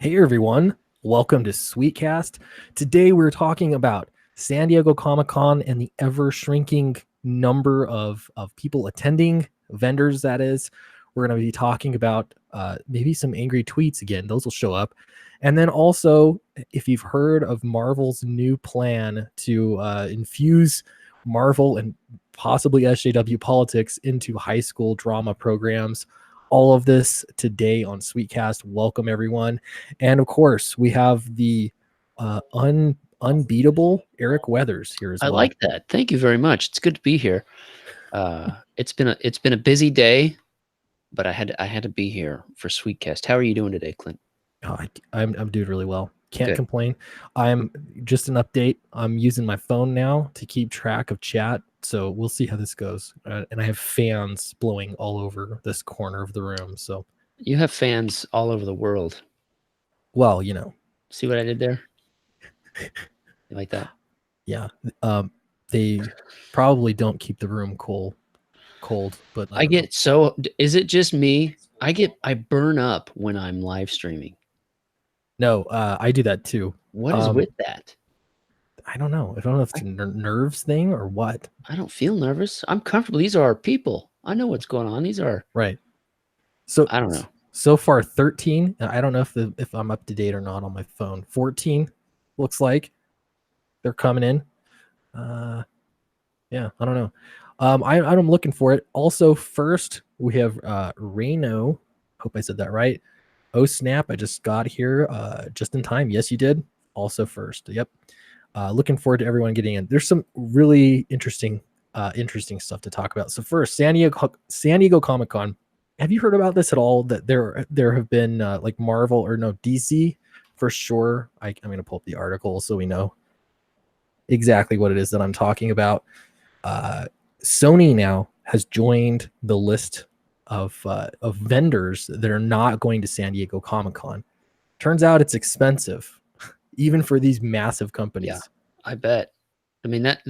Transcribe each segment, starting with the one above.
Hey everyone, welcome to Sweetcast. Today we're talking about San Diego Comic-Con and the ever-shrinking number of people attending, vendors that is. We're going to be talking about maybe some angry tweets again. Those will show up. And then also, if you've heard of Marvel's new plan to infuse Marvel and possibly SJW politics into high school drama programs, all of this today on Sweetcast. Welcome everyone. And of course, we have the unbeatable Eric Weathers here as I well. like that. Thank you very much. It's good to be here. It's been a busy day, but I had to be here for Sweetcast. How are you doing today, Clint? I'm doing really well. Can't Good. complain. I'm just an update. I'm using my phone now to keep track of chat. So we'll see how this goes. And I have fans blowing all over this corner of the room. So, You have fans all over the world. well, you know, See what I did there? You like that? yeah. They probably don't keep the room cold, but I I don't know. get so. Is it just me? I burn up when I'm live streaming. No, I do that too. What is with that? I don't know. I don't know if it's a nerves thing or what. I don't feel nervous. I'm comfortable. These are our people. I know what's going on. These are. Right. So I don't know. so far 13. I don't know if I'm up to date or not on my phone. 14 looks like they're coming in. Yeah, I don't know. I'm looking for it. Also, first we have Reno. Hope I said that right. Oh snap! I just got here just in time. Yes, you did. Also first. Yep. Looking forward to everyone getting in. There's some really interesting stuff to talk about. So first, San Diego Comic Con. Have you heard about this at all? That there have been like Marvel or no DC for sure. I'm gonna pull up the article so we know exactly what it is that I'm talking about. Sony now has joined the list of vendors that are not going to San Diego Comic Con. Turns out it's expensive, even for these massive companies. Yeah, I bet. I mean that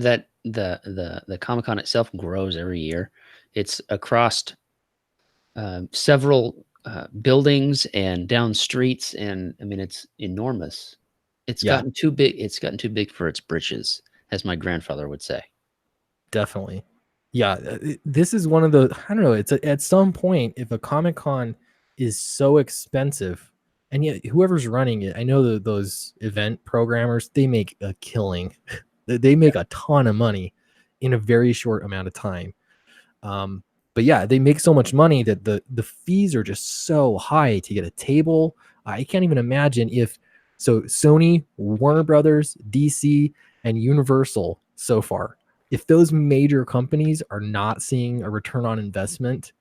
the Comic Con itself grows every year. It's across several buildings and down streets, and I mean it's enormous. It's Yeah, gotten too big. It's gotten too big for its britches, as my grandfather would say. definitely. Yeah, this is one of the, I don't know, it's at some point, if a Comic Con is so expensive, and yet whoever's running it, I know that those event programmers, they make a killing. They make a ton of money in a very short amount of time. But yeah, they make so much money that the fees are just so high to get a table. I can't even imagine if so Sony, Warner Brothers, DC, and Universal so far, if those major companies are not seeing a return on investment,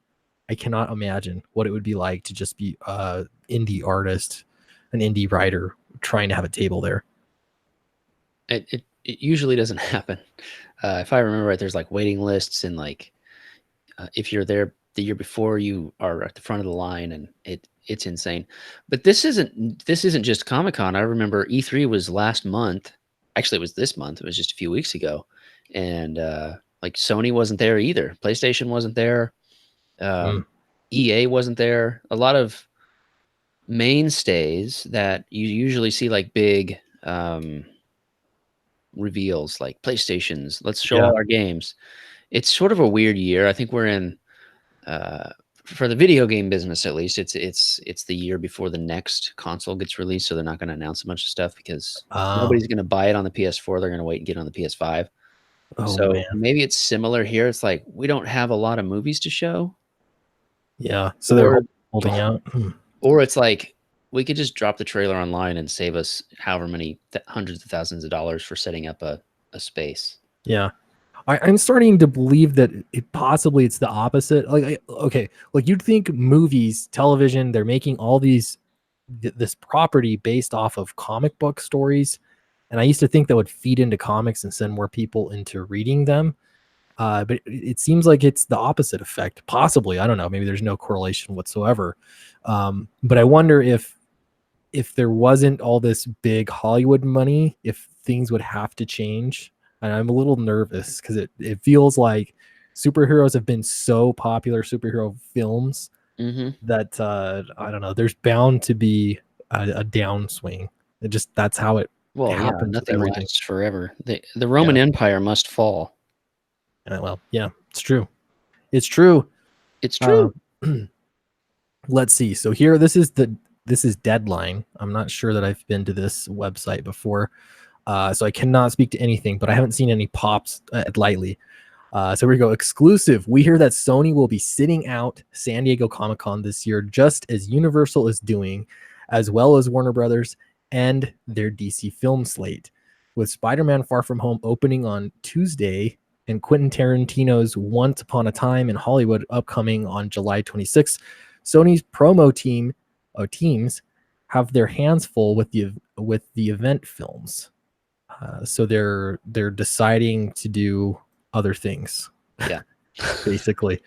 I cannot imagine what it would be like to just be a indie artist, an indie writer trying to have a table there. It usually doesn't happen. If I remember right, there's like waiting lists, and like if you're there the year before, you are at the front of the line, and it's insane. But this isn't just Comic Con. I remember E3 was last month. Actually, it was this month. It was just a few weeks ago, and like Sony wasn't there either. PlayStation wasn't there. Mm, EA wasn't there. A lot of mainstays that you usually see, like big reveals, like PlayStations. Let's show yeah, all our games. It's sort of a weird year. I think we're in for the video game business, at least. It's the year before the next console gets released, so they're not going to announce a bunch of stuff because oh, nobody's going to buy it on the PS4. They're going to wait and get it on the PS5. oh So man, maybe it's similar here. It's like we don't have a lot of movies to show, yeah. So they're or holding out. or it's like we could just drop the trailer online and save us however many hundreds of thousands of dollars for setting up a space. Yeah. I'm starting to believe that possibly it's the opposite. Okay, like you'd think movies, television, they're making all this property based off of comic book stories, and I used to think that would feed into comics and send more people into reading them. But it seems like it's the opposite effect. Possibly, I don't know. Maybe there's no correlation whatsoever. But I wonder if there wasn't all this big Hollywood money, if things would have to change. And I'm a little nervous because it feels like superheroes have been so popular, superhero films, Hmm. that I don't know. There's bound to be a downswing. That's how it Well, yeah, happens with nothing everything. lasts forever. The Roman Empire must fall. Well, yeah, it's true. It's true. It's true. Let's see. So here, this is Deadline. I'm not sure that I've been to this website before, so I cannot speak to anything. But I haven't seen any pops lightly. So here we go. Exclusive. We hear that Sony will be sitting out San Diego Comic-Con this year, just as Universal is doing, as well as Warner Brothers and their DC film slate. With Spider-Man Far From Home opening on Tuesday and Quentin Tarantino's Once Upon a Time in Hollywood upcoming on July 26th, Sony's promo teams have their hands full with the event films. So they're deciding to do other things. Yeah. Basically.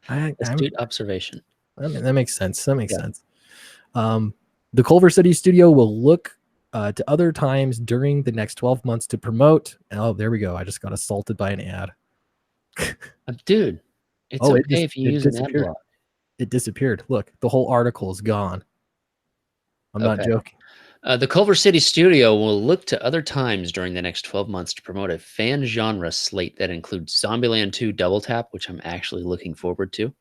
Astute observation. That makes sense. That makes sense. The Culver City studio will look to other times during the next 12 months to promote. Oh, there we go. I just got assaulted by an ad. Dude, it's okay if you use an ad block. It disappeared. Look, the whole article is gone. I'm not joking. The Culver City studio will look to other times during the next 12 months to promote a fan genre slate that includes Zombieland 2 Double Tap, which I'm actually looking forward to,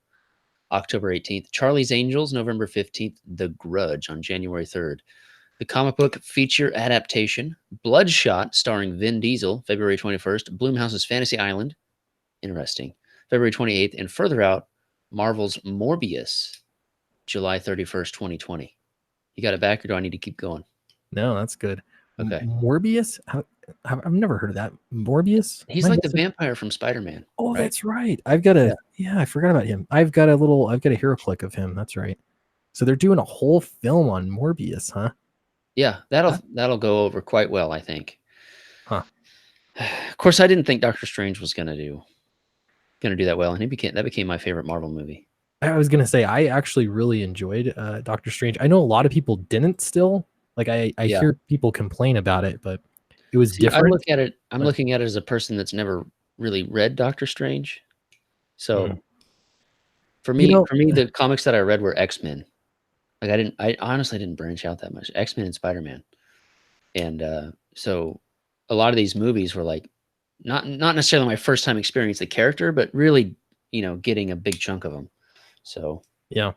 October 18th, Charlie's Angels, November 15th, The Grudge on January 3rd, the comic book feature adaptation, Bloodshot, starring Vin Diesel, February 21st, Blumhouse's Fantasy Island, interesting, February 28th, and further out, Marvel's Morbius, July 31st, 2020. You got it back, or do I need to keep going? No, that's good. Okay. Morbius? I've never heard of that. Morbius? He's like the vampire from Spider-Man. Oh, right? That's right. I've got I forgot about him. I've got a hero click of him. That's right. So they're doing a whole film on Morbius, huh? Yeah, that'll go over quite well, I think. Huh. Of course, I didn't think Doctor Strange was gonna do that well, and that became my favorite Marvel movie. I was gonna say I actually really enjoyed Doctor Strange. I know a lot of people didn't still. Like I hear people complain about it, but it was different. I'm looking at it as a person that's never really read Doctor Strange. So for me, the comics that I read were X-Men. Like I honestly didn't branch out that much. X-Men and Spider-Man. And so a lot of these movies were like not necessarily my first time experiencing the character, but really, getting a big chunk of them. So yeah.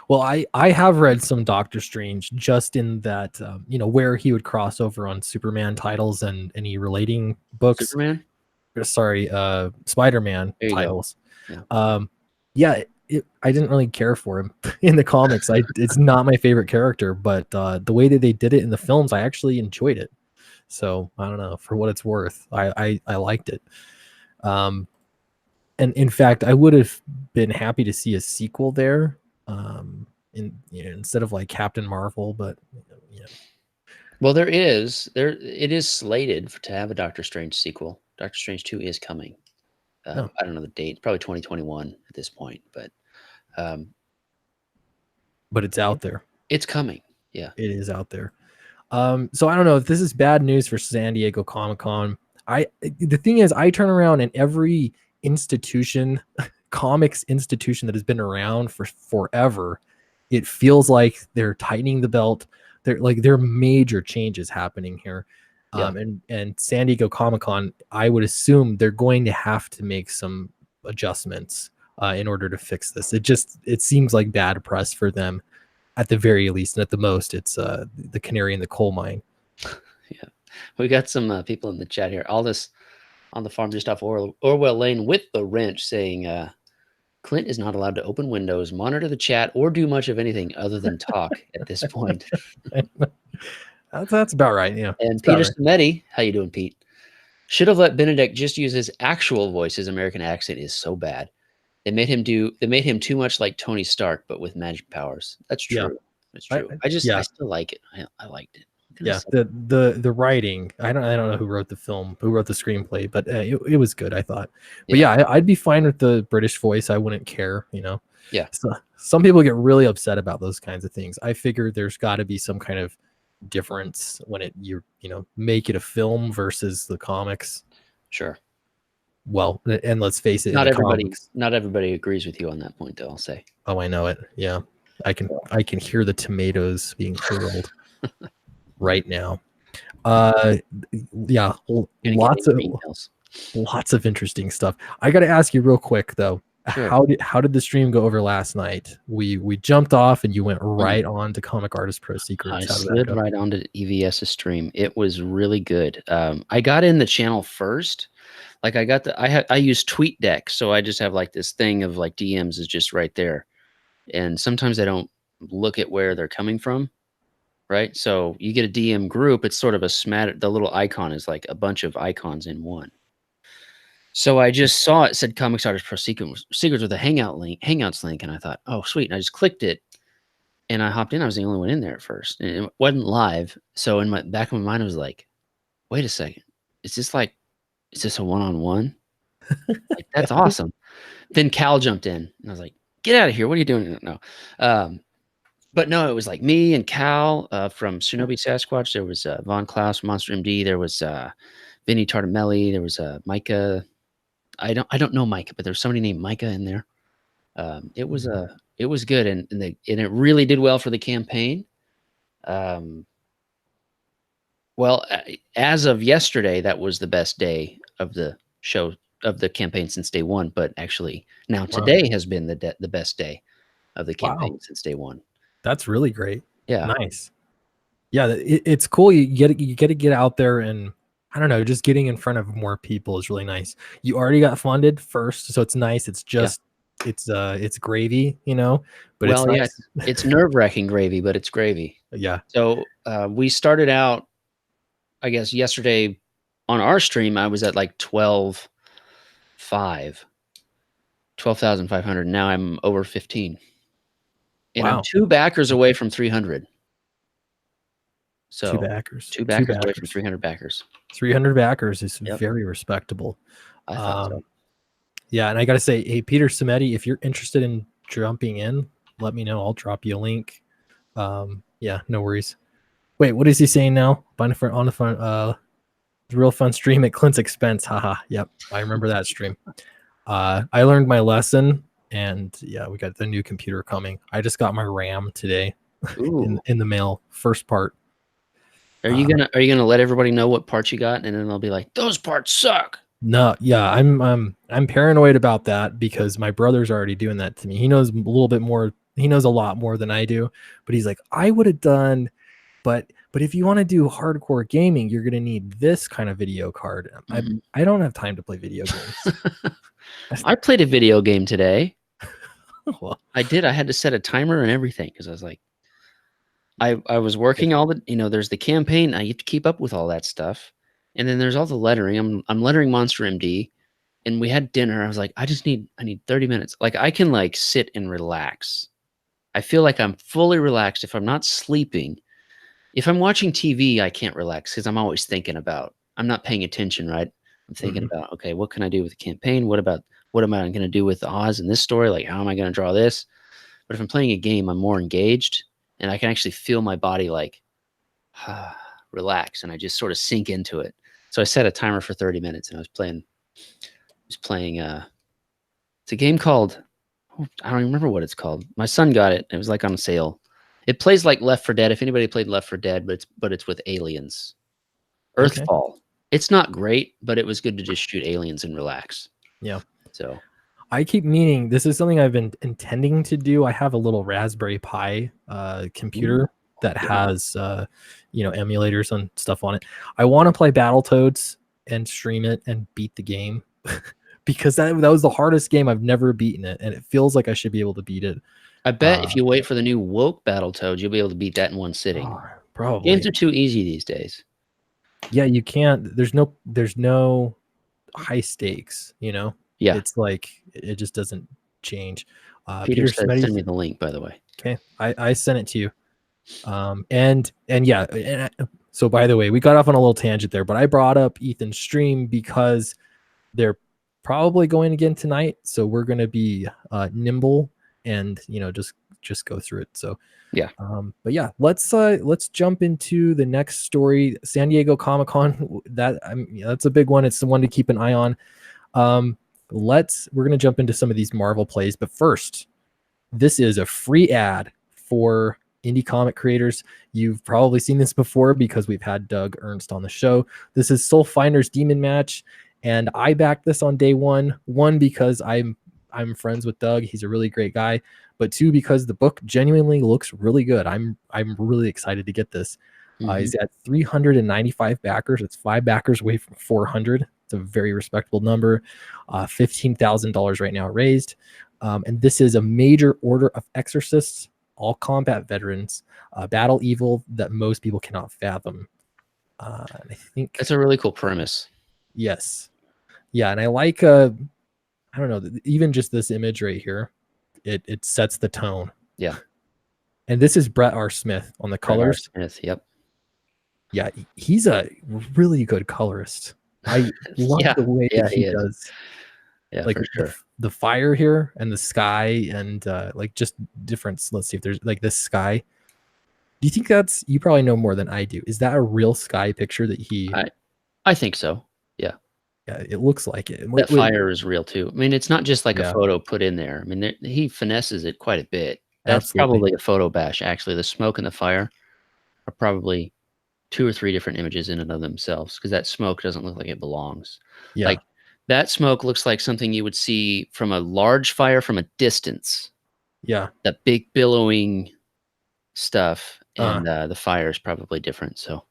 Well, I have read some Doctor Strange just in that, where he would cross over on Superman titles and any relating books. Superman? Sorry, Spider-Man titles. Yeah. I didn't really care for him in the comics. It's not my favorite character, but the way that they did it in the films, I actually enjoyed it. So I don't know, for what it's worth, I liked it. And in fact, I would have been happy to see a sequel there. Instead of like Captain Marvel, but well, it is slated to have a Doctor Strange sequel. Doctor Strange 2 is coming. I don't know the date, probably 2021 at this point, but it's out there. It's coming. Yeah, it is out there. So I don't know if this is bad news for San Diego Comic-Con. The thing is, I turn around and every comics institution that has been around for forever, it feels like they're tightening the belt. There are major changes happening here. And San Diego Comic-Con, I would assume they're going to have to make some adjustments in order to fix this. It seems like bad press for them at the very least, and at the most it's the canary in the coal mine. Yeah, we got some people in the chat here. All this on the farm just off Orwell Lane with the wrench saying Clint is not allowed to open windows, monitor the chat, or do much of anything other than talk at this point. That's about right. Yeah. And Peter Smetti, how you doing, Pete? Should have let Benedict just use his actual voice. His American accent is so bad. They made him too much like Tony Stark, but with magic powers. That's true. Yeah. That's true. I still like it. I liked it. Yeah, the writing. I don't know who wrote the screenplay, but it was good, I thought. But I'd be fine with the British voice. I wouldn't care, Yeah. So some people get really upset about those kinds of things. I figure there's got to be some kind of difference when you make it a film versus the comics. Sure. Well, and let's face it, not everybody agrees with you on that point, though. I'll say. Oh, I know it. Yeah, I can hear the tomatoes being hurled. right now. Yeah, Gonna get lots into of emails. lots of interesting stuff. I got to ask you real quick though. Sure. How did the stream go over last night? We jumped off and you went right on to Comic Artist Pro Secrets. I How did that slid go? right onto EVS's stream. It was really good. I got in the channel first. Like I use TweetDeck, so I just have like this thing of like DMs is just right there, and sometimes I don't look at where they're coming from, right? So you get a DM group, it's sort of a smatter. The little icon is like a bunch of icons in one. So I just saw it said Comics Artist Pro Secrets with a Hangouts link, and I thought, oh sweet, and I just clicked it. And I hopped in. I was the only one in there at first. And it wasn't live. So in my back of my mind, I was like, wait a second. Is this a one-on-one? Like, that's awesome. Then Cal jumped in and I was like, get out of here. What are you doing? No. But no, it was like me and Cal from Shinobi Sasquatch. There was Von Klaus, Monster MD. There was Vinny Tartamelli. There was Micah. I don't know Micah, but there was somebody named Micah in there. It was good, and it really did well for the campaign. Well, as of yesterday, that was the best day of the show of the campaign since day one. But actually, now today has been the best day of the campaign since day one. That's really great. Yeah, nice. Yeah, it's cool. You get to get out there, and I don't know, just getting in front of more people is really nice. You already got funded first, so it's nice. It's just it's gravy, you know. But well, it's nice. it's nerve-wracking gravy, but it's gravy. Yeah. So we started out, I guess, yesterday on our stream. I was at like 12,500. Now I'm over 15. And I'm 2 backers away from 300. So 2 backers away from 300 backers. 300 backers is very respectable. I thought so. Yeah, and I got to say, hey, Peter Simetti, if you're interested in jumping in, let me know. I'll drop you a link. Yeah, no worries. Wait, what is he saying now? On the front, the real fun stream at Clint's expense. Haha. Yep, I remember that stream. I learned my lesson, and yeah, we got the new computer coming. I just got my RAM today in the mail. First part. Are you gonna let everybody know what parts you got, and then they'll be like, those parts suck? No, yeah, I'm paranoid about that because my brother's already doing that to me. He knows a little bit more. He knows a lot more than I do, but he's like, I would have done, but if you want to do hardcore gaming, you're gonna need this kind of video card. I don't have time to play video games. I played a video game today. Well, I did. I had to set a timer and everything because I was like, I was working all the, there's the campaign. I have to keep up with all that stuff. And then there's all the lettering. I'm lettering Monster MD, and we had dinner. I was like, I need 30 minutes. Like I can like sit and relax. I feel like I'm fully relaxed if I'm not sleeping. If I'm watching TV, I can't relax because I'm always thinking about, I'm not paying attention, right? I'm thinking about, okay, what can I do with the campaign? What am I going to do with Oz in this story? Like, how am I going to draw this? But if I'm playing a game, I'm more engaged, and I can actually feel my body like relax, and I just sort of sink into it. So I set a timer for 30 minutes, and I was playing. It's a game called, I don't even remember what it's called. My son got it. It was like on sale. It plays like Left 4 Dead. If anybody played Left 4 Dead, but it's with aliens. Earthfall. Okay. It's not great, but it was good to just shoot aliens and relax. Yeah. So I keep meaning, this is something I've been intending to do. I have a little Raspberry Pi computer that has emulators and stuff on it. I want to play Battletoads and stream it and beat the game because that was the hardest game. I've never beaten it, and it feels like I should be able to beat it. I bet if you wait for the new woke Battletoads, you'll be able to beat that in one sitting. Probably. Games are too easy these days. Yeah, you can't. There's no high stakes. Yeah, it's like it just doesn't change. Peter said, send me the link, by the way. Okay, I sent it to you. So by the way, we got off on a little tangent there, but I brought up Ethan's stream because they're probably going again tonight. So we're going to be nimble and just go through it. So yeah. But yeah, let's jump into the next story. San Diego Comic-Con. That's a big one. It's the one to keep an eye on. We're going to jump into some of these Marvel plays, but first, this is a free ad for indie comic creators. You've probably seen this before because we've had Doug Ernst on the show. This is Soul Finder's Demon Match, and I backed this on day one. One, because I'm friends with Doug. He's a really great guy. But two, because the book genuinely looks really good. I'm really excited to get this. He's at 395 backers. It's 5 backers away from 400. It's a very respectable number. $15,000 right now raised. And this is a major order of exorcists, all combat veterans, battle evil that most people cannot fathom. I think That's a really cool premise. Yes. Yeah, and I like I don't know, even just this image right here, it sets the tone. Yeah. And this is Brett R. Smith on the colors. Brett R. Smith, yep. Yeah, he's a really good colorist. I love the way that he does. Yeah, like for sure. the fire here and the sky and like just difference. Let's see if there's like this sky. Do you think that's, you probably know more than I do, is that a real sky picture that he I think so. Yeah. Yeah, it looks like it. That fire is real too. I mean, it's not just like Yeah. a photo put in there. I mean, he finesses it quite a bit. That's Absolutely. probably a photo bash. Actually, the smoke and the fire are probably 2 or 3 different images in and of themselves, because that smoke doesn't look like it belongs. Yeah. Like that smoke looks like something you would see from a large fire from a distance. Yeah. That big billowing stuff, and the fire is probably different. So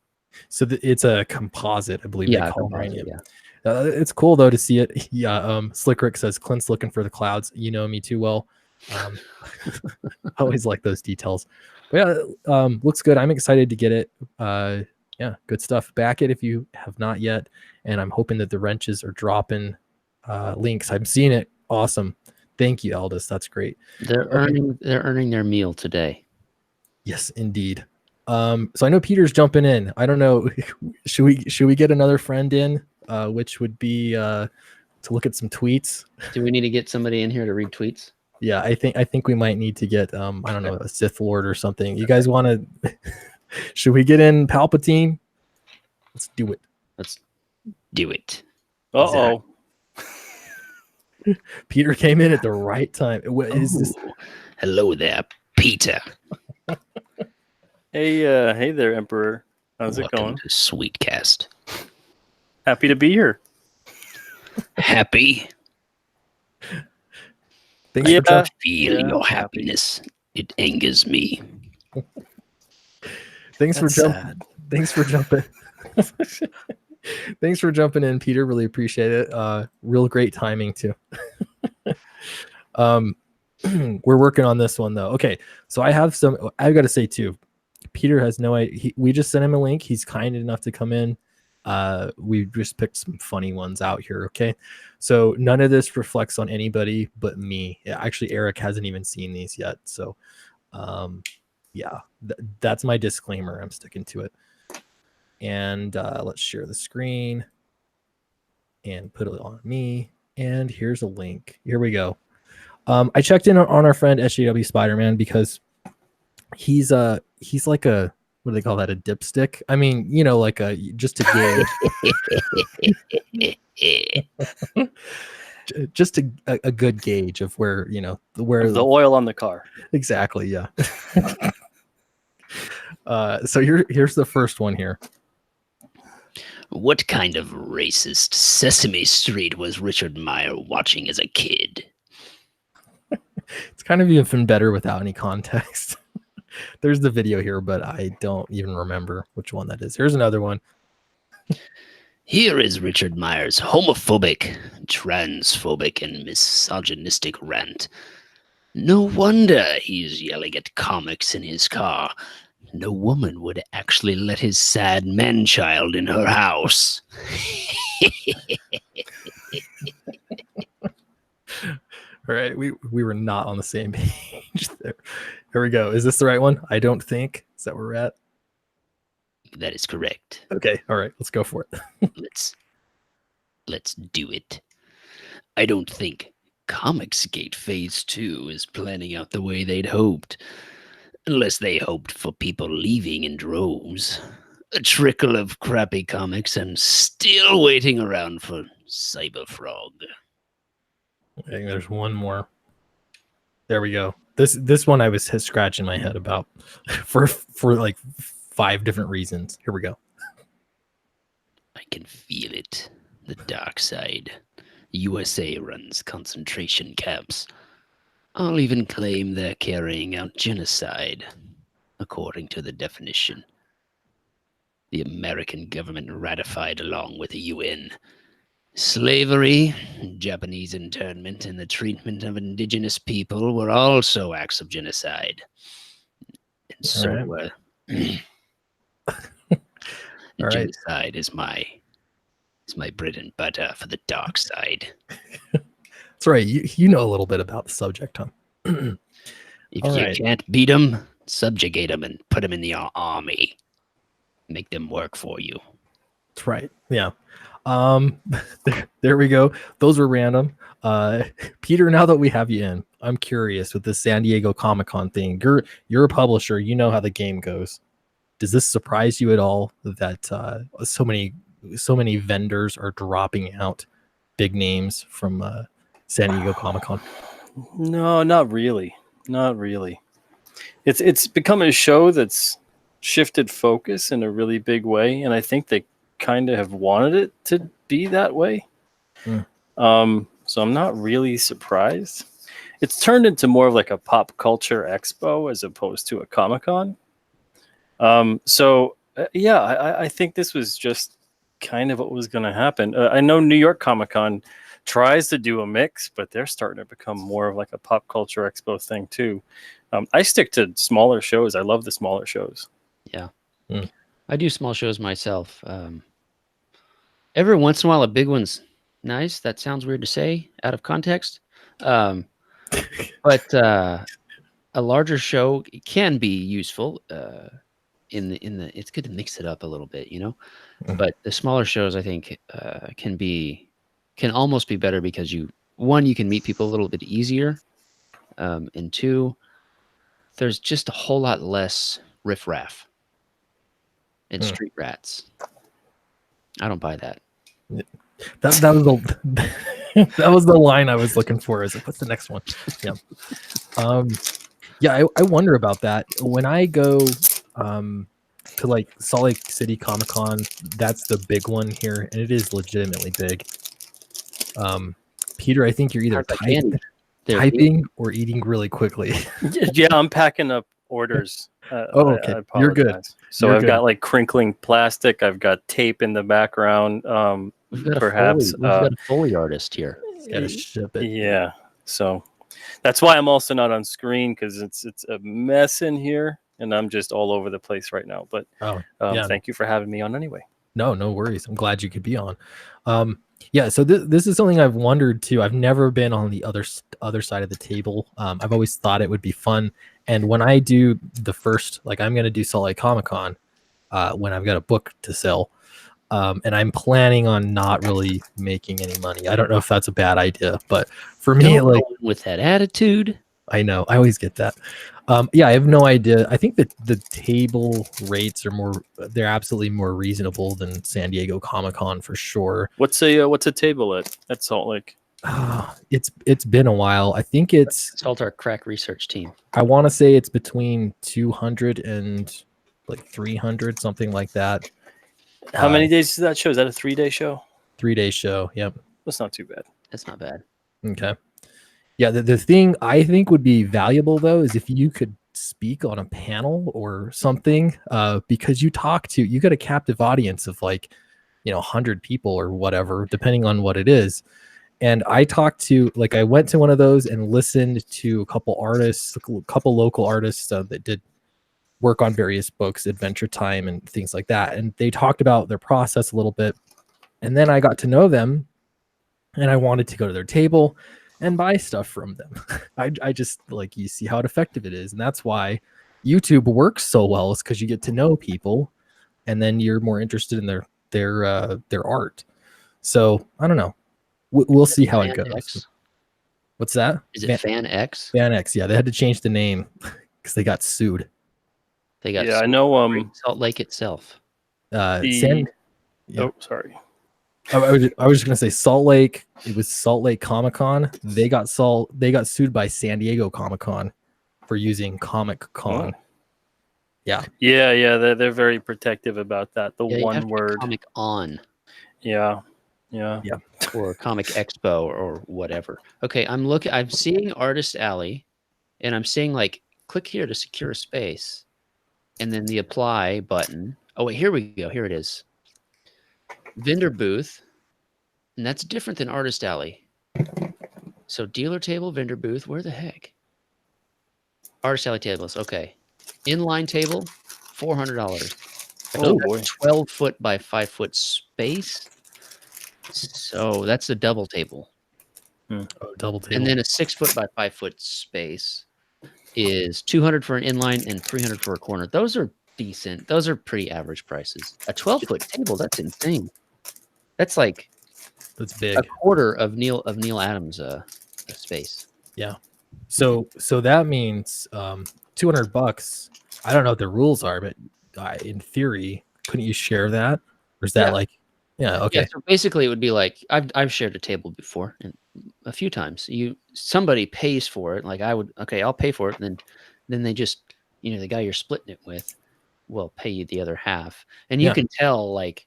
it's a composite, I believe. Yeah, they call composite, it. yeah. It's cool though to see it. Yeah. Slick Rick says Clint's looking for the clouds. You know me too well. I always like those details. But yeah, looks good. I'm excited to get it. Yeah, good stuff. Back it if you have not yet. And I'm hoping that the wrenches are dropping links. I'm seeing it. Awesome. Thank you, Aldous. That's great. They're earning their meal today. Yes, indeed. So I know Peter's jumping in. I don't know. Should we get another friend in? Which would be to look at some tweets. Do we need to get somebody in here to read tweets? Yeah, I think we might need to get I don't know, a Sith Lord or something. You guys want to? Should we get in Palpatine? Let's do it. Let's do it. Uh-oh. Peter came in at the right time. What is this? Hello there, Peter. Hey there, Emperor. How's it going? To Sweetcast. Happy to be here. Happy. Thanks for jumping. Feel your happiness. It angers me. Thanks for jumping. Thanks for jumping. Thanks for jumping in, Peter. Really appreciate it. Real great timing too. We're working on this one though. Okay, so I've got to say too, Peter has no idea. We just sent him a link. He's kind enough to come in. We just picked some funny ones out here. Okay, so none of this reflects on anybody but me. Actually, Eric hasn't even seen these yet. So, yeah, that's my disclaimer. I'm sticking to it. And let's share the screen and put it on me. And here's a link. Here we go. I checked in on our friend SJW Spider-Man because he's like a, what do they call that? A dipstick? I mean, you know, like just a gauge. Just a good gauge of where, you know, where the oil on the car. Exactly. Yeah. So here's the first one here. What kind of racist Sesame Street was Richard Meyer watching as a kid? It's kind of even better without any context. There's the video here, but I don't even remember which one that is. Here's another one. Here is Richard Meyer's homophobic, transphobic, and misogynistic rant. No wonder he's yelling at comics in his car. No woman would actually let his sad man-child in her house. All right, we were not on the same page there. Here we go. Is this the right one? I don't think. Is that where we're at? That is correct. Okay. All right. Let's go for it. Let's do it. I don't think Comicsgate Phase 2 is planning out the way they'd hoped. Unless they hoped for people leaving in droves. A trickle of crappy comics and still waiting around for Cyberfrog. I think there's one more. There we go. This one I was scratching my head about for like 5 different reasons. Here we go. I can feel it. The dark side. USA runs concentration camps. I'll even claim they're carrying out genocide, according to the definition the American government ratified along with the UN. Slavery, Japanese internment, and the treatment of indigenous people were also acts of genocide. And so, All right. genocide is my bread and butter for the dark side. That's right. You know a little bit about the subject, huh? If All you right. can't beat them, subjugate them and put them in the army. Make them work for you. That's right. Yeah. There we go. Those were random. Peter, now that we have you in, I'm curious with the San Diego Comic-Con thing. You're a publisher. You know how the game goes. Does this surprise you at all that so many vendors are dropping out big names from San Diego Comic-Con? No, not really. Not really. It's become a show that's shifted focus in a really big way, and I think they kind of have wanted it to be that way. So I'm not really surprised. It's turned into more of like a pop culture expo as opposed to a Comic-Con. I think this was just kind of what was going to happen. I know New York Comic-Con tries to do a mix, but they're starting to become more of like a pop culture expo thing too. I stick to smaller shows. I love the smaller shows. Yeah. I do small shows myself. Every once in a while, a big one's nice. That sounds weird to say out of context. But a larger show can be useful. It's good to mix it up a little bit, you know. But the smaller shows, I think, can almost be better because you can meet people a little bit easier, and 2, there's just a whole lot less riffraff and street rats. I don't buy that. That was the that was the line I was looking for. Is like, what's the next one? Yeah. I wonder about that when I go to like Salt Lake City Comic Con. That's the big one here, and it is legitimately big. Peter, I think you're either typing or eating really quickly. Yeah, I'm packing up orders. Okay. I You're good. apologize. So You're I've good. got like crinkling plastic. I've got tape in the background. We've got Perhaps we've got a Foley artist here. Gotta ship it. Yeah. So that's why I'm also not on screen, because it's a mess in here and I'm just all over the place right now. But thank you for having me on anyway. No worries. I'm glad you could be on. So this is something I've wondered too. I've never been on the other side of the table. I've always thought it would be fun. And when I do the first, like I'm going to do Salt Lake Comic Con when I've got a book to sell. And I'm planning on not really making any money. I don't know if that's a bad idea, but for me, like with that attitude, I know I always get that. I have no idea. I think that the table rates are they're absolutely more reasonable than San Diego Comic-Con for sure. What's a table at Salt Lake? It's been a while. I think it's consult our crack research team. I want to say it's between 200 and like 300, something like that. How many days is that show? Is that a 3-day show? 3-day show. Yep. That's not too bad. That's not bad. Okay. Yeah, the thing I think would be valuable though is if you could speak on a panel or something, because you got a captive audience of like, 100 people or whatever, depending on what it is. And I went to one of those and listened to a couple local artists that did work on various books, Adventure Time and things like that. And they talked about their process a little bit. And then I got to know them and I wanted to go to their table and buy stuff from them. I just like, you see how effective it is. And that's why YouTube works so well, is because you get to know people and then you're more interested in their art. So I don't know. We'll see how it goes. X? What's that? Is it Fan X? Fan X. Yeah, they had to change the name because they got sued. They got I know. Salt Lake itself. Oh, sorry. I was just gonna say Salt Lake. It was Salt Lake Comic Con. They got sued by San Diego Comic Con for using Comic Con. Oh. Yeah. Yeah. They're very protective about that. The Yeah, you have one to be word. Comic On Yeah. or Comic Expo or whatever. Okay, I'm seeing Artist Alley, and I'm seeing like click here to secure a space, and then the apply button. Oh wait, here we go. Here it is. Vendor booth, and that's different than Artist Alley. So dealer table, vendor booth. Where the heck? Artist Alley tables. Okay, inline table, $400. Oh boy. 12-foot by 5-foot space. So that's a double table. Oh, double table. And then a 6-foot by 5-foot space is 200 for an inline and 300 for a corner. Those are decent. Those are pretty average prices. A 12-foot table, that's insane. That's like That's big. a quarter of Neil Adams' space. Yeah. So that means $200. I don't know what the rules are, but in theory, couldn't you share that? Or is that Yeah. like, yeah, okay. Yeah, so basically, it would be like I've shared a table before, and a few times. Somebody pays for it. Like I would, okay, I'll pay for it, and then they just, the guy you're splitting it with will pay you the other half, and you Yeah. can tell like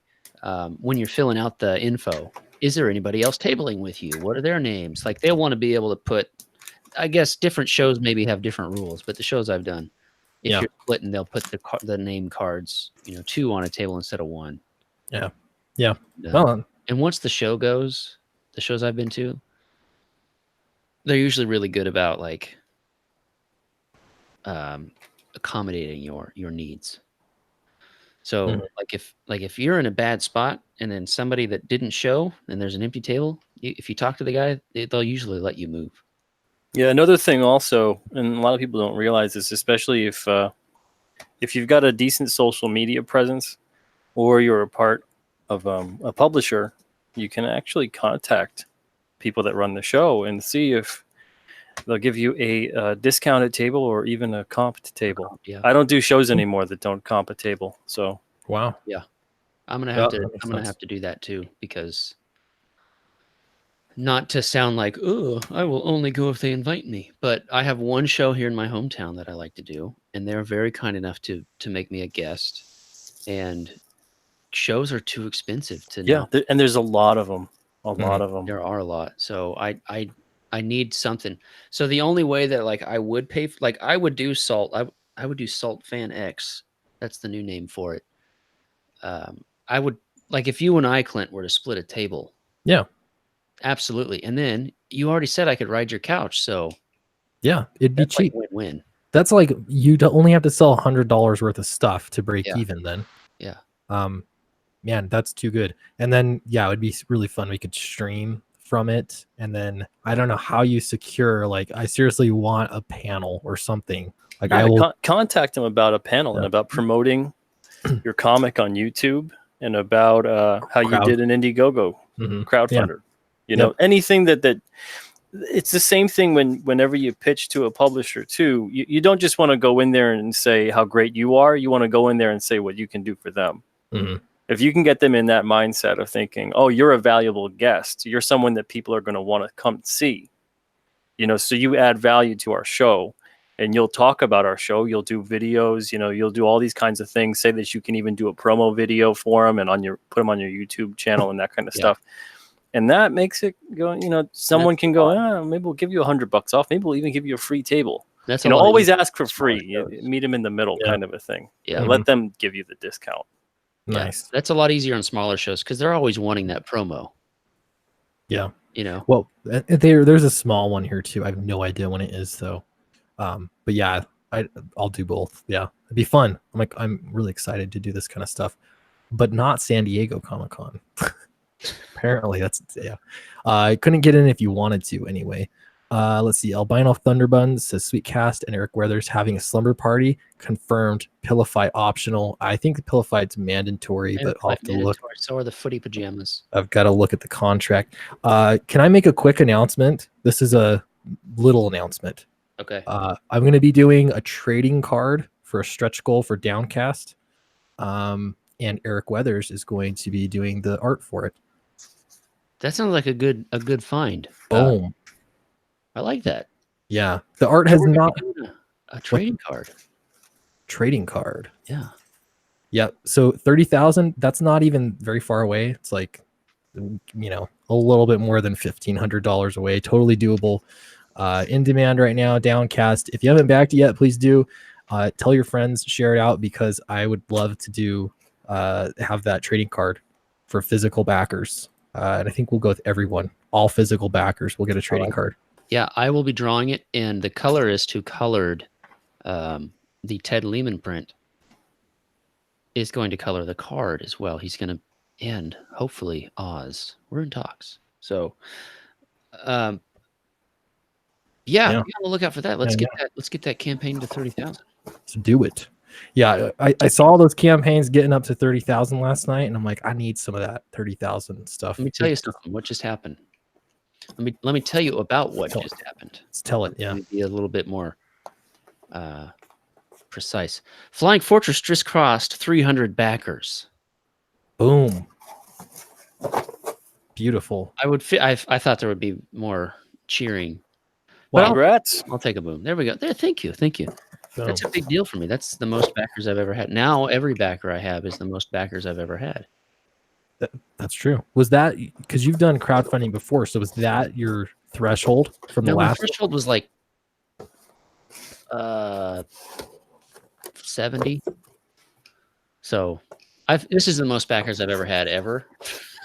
when you're filling out the info, is there anybody else tabling with you? What are their names? Like they'll want to be able to put. I guess different shows maybe have different rules, but the shows I've done, if Yeah. you're splitting, they'll put the name cards, 2 on a table instead of 1. Yeah. Yeah. And once the shows I've been to, they're usually really good about like accommodating your needs. So Mhm. if you're in a bad spot and then somebody that didn't show and there's an empty table, if you talk to the guy, they'll usually let you move. Yeah, another thing also, and a lot of people don't realize this, especially if you've got a decent social media presence or you're a part of a publisher, you can actually contact people that run the show and see if they'll give you a discounted table or even a comped table. Yeah. I don't do shows anymore that don't comp a table, so Wow. I'm gonna Yeah, have to. that makes I'm gonna sense. have to do that too, because not to sound like, oh, I will only go if they invite me. But I have one show here in my hometown that I like to do, and they're very kind enough to make me a guest. And shows are too expensive to. yeah, and there's a lot of them. There are a lot. So I need something. So the only way that like I would pay, like I would do Salt. I would do Salt Fan X. That's the new name for it. I would like if you and I, Clint, were to split a table. Yeah. Absolutely. And then you already said I could ride your couch, so Yeah, it'd be that's like cheap. win-win. That's like you only have to sell $100 worth of stuff to break Yeah. even then. Yeah. Man, that's too good. And then yeah, it would be really fun. We could stream from it. And then I don't know how you secure, like I seriously want a panel or something. Like Yeah, I will contact them about a panel and about promoting your comic on YouTube and about how you did an Indiegogo crowdfunder. You know, anything that it's the same thing whenever you pitch to a publisher too. You don't just want to go in there and say how great you are. You want to go in there and say what you can do for them. If you can get them in that mindset of thinking, oh, you're a valuable guest, you're someone that people are going to want to come see, so you add value to our show and you'll talk about our show. You'll do videos, you'll do all these kinds of things, say that you can even do a promo video for them and put them on your YouTube channel and that kind of stuff. And that makes it go, someone can go, maybe we'll give you $100 off. Maybe we'll even give you a free table. That's always ask for free. Meet them in the middle kind of a thing. Yeah. Let them give you the discount. Nice. That's a lot easier on smaller shows because they're always wanting that promo. Yeah. Well, there's a small one here too. I have no idea when it is though. But yeah, I'll do both. Yeah, it'd be fun. I'm really excited to do this kind of stuff, but not San Diego Comic-Con. Apparently I couldn't get in if you wanted to anyway. Let's see. Albino Thunderbuns says Sweet Cast and Eric Weathers having a slumber party confirmed. Pillify optional. I think the Pillify's mandatory, but I'll have to look. So are the footy pajamas. I've got to look at the contract. Can I make a quick announcement? This is a little announcement. Okay. I'm going to be doing a trading card for a stretch goal for Downcast. And Eric Weathers is going to be doing the art for it. That sounds like a good find. Boom. I like that. Yeah. The art has not A trading card. Trading card. Yeah. Yep. So 30,000, that's not even very far away. It's like, a little bit more than $1,500 away. Totally doable. In demand right now, Downcast. If you haven't backed it yet, please do. Tell your friends, share it out, because I would love to have that trading card for physical backers. And I think we'll go with everyone. All physical backers will get a trading card. Yeah, I will be drawing it, and the colorist who colored the Ted Lehman print is going to color the card as well. He's going to end, hopefully, Oz. We're in talks. So, yeah, be on the lookout for that. Let's get that campaign to 30,000. So do it. Yeah, I saw those campaigns getting up to 30,000 last night, and I'm like, I need some of that 30,000 stuff. Let me tell you something. What just happened? Let me tell you about what just happened. Let's tell it. Yeah, let me be a little bit more precise. Flying Fortress just crossed 300 backers. Boom. Beautiful. I thought there would be more cheering. Well, congrats. I'll take a boom. There we go. There. Thank you. Boom. That's a big deal for me. That's the most backers I've ever had. Now every backer I have is the most backers I've ever had. That's true. Was that because you've done crowdfunding before? So was that your threshold from the last? My threshold was like 70. So this is the most backers I've ever had ever.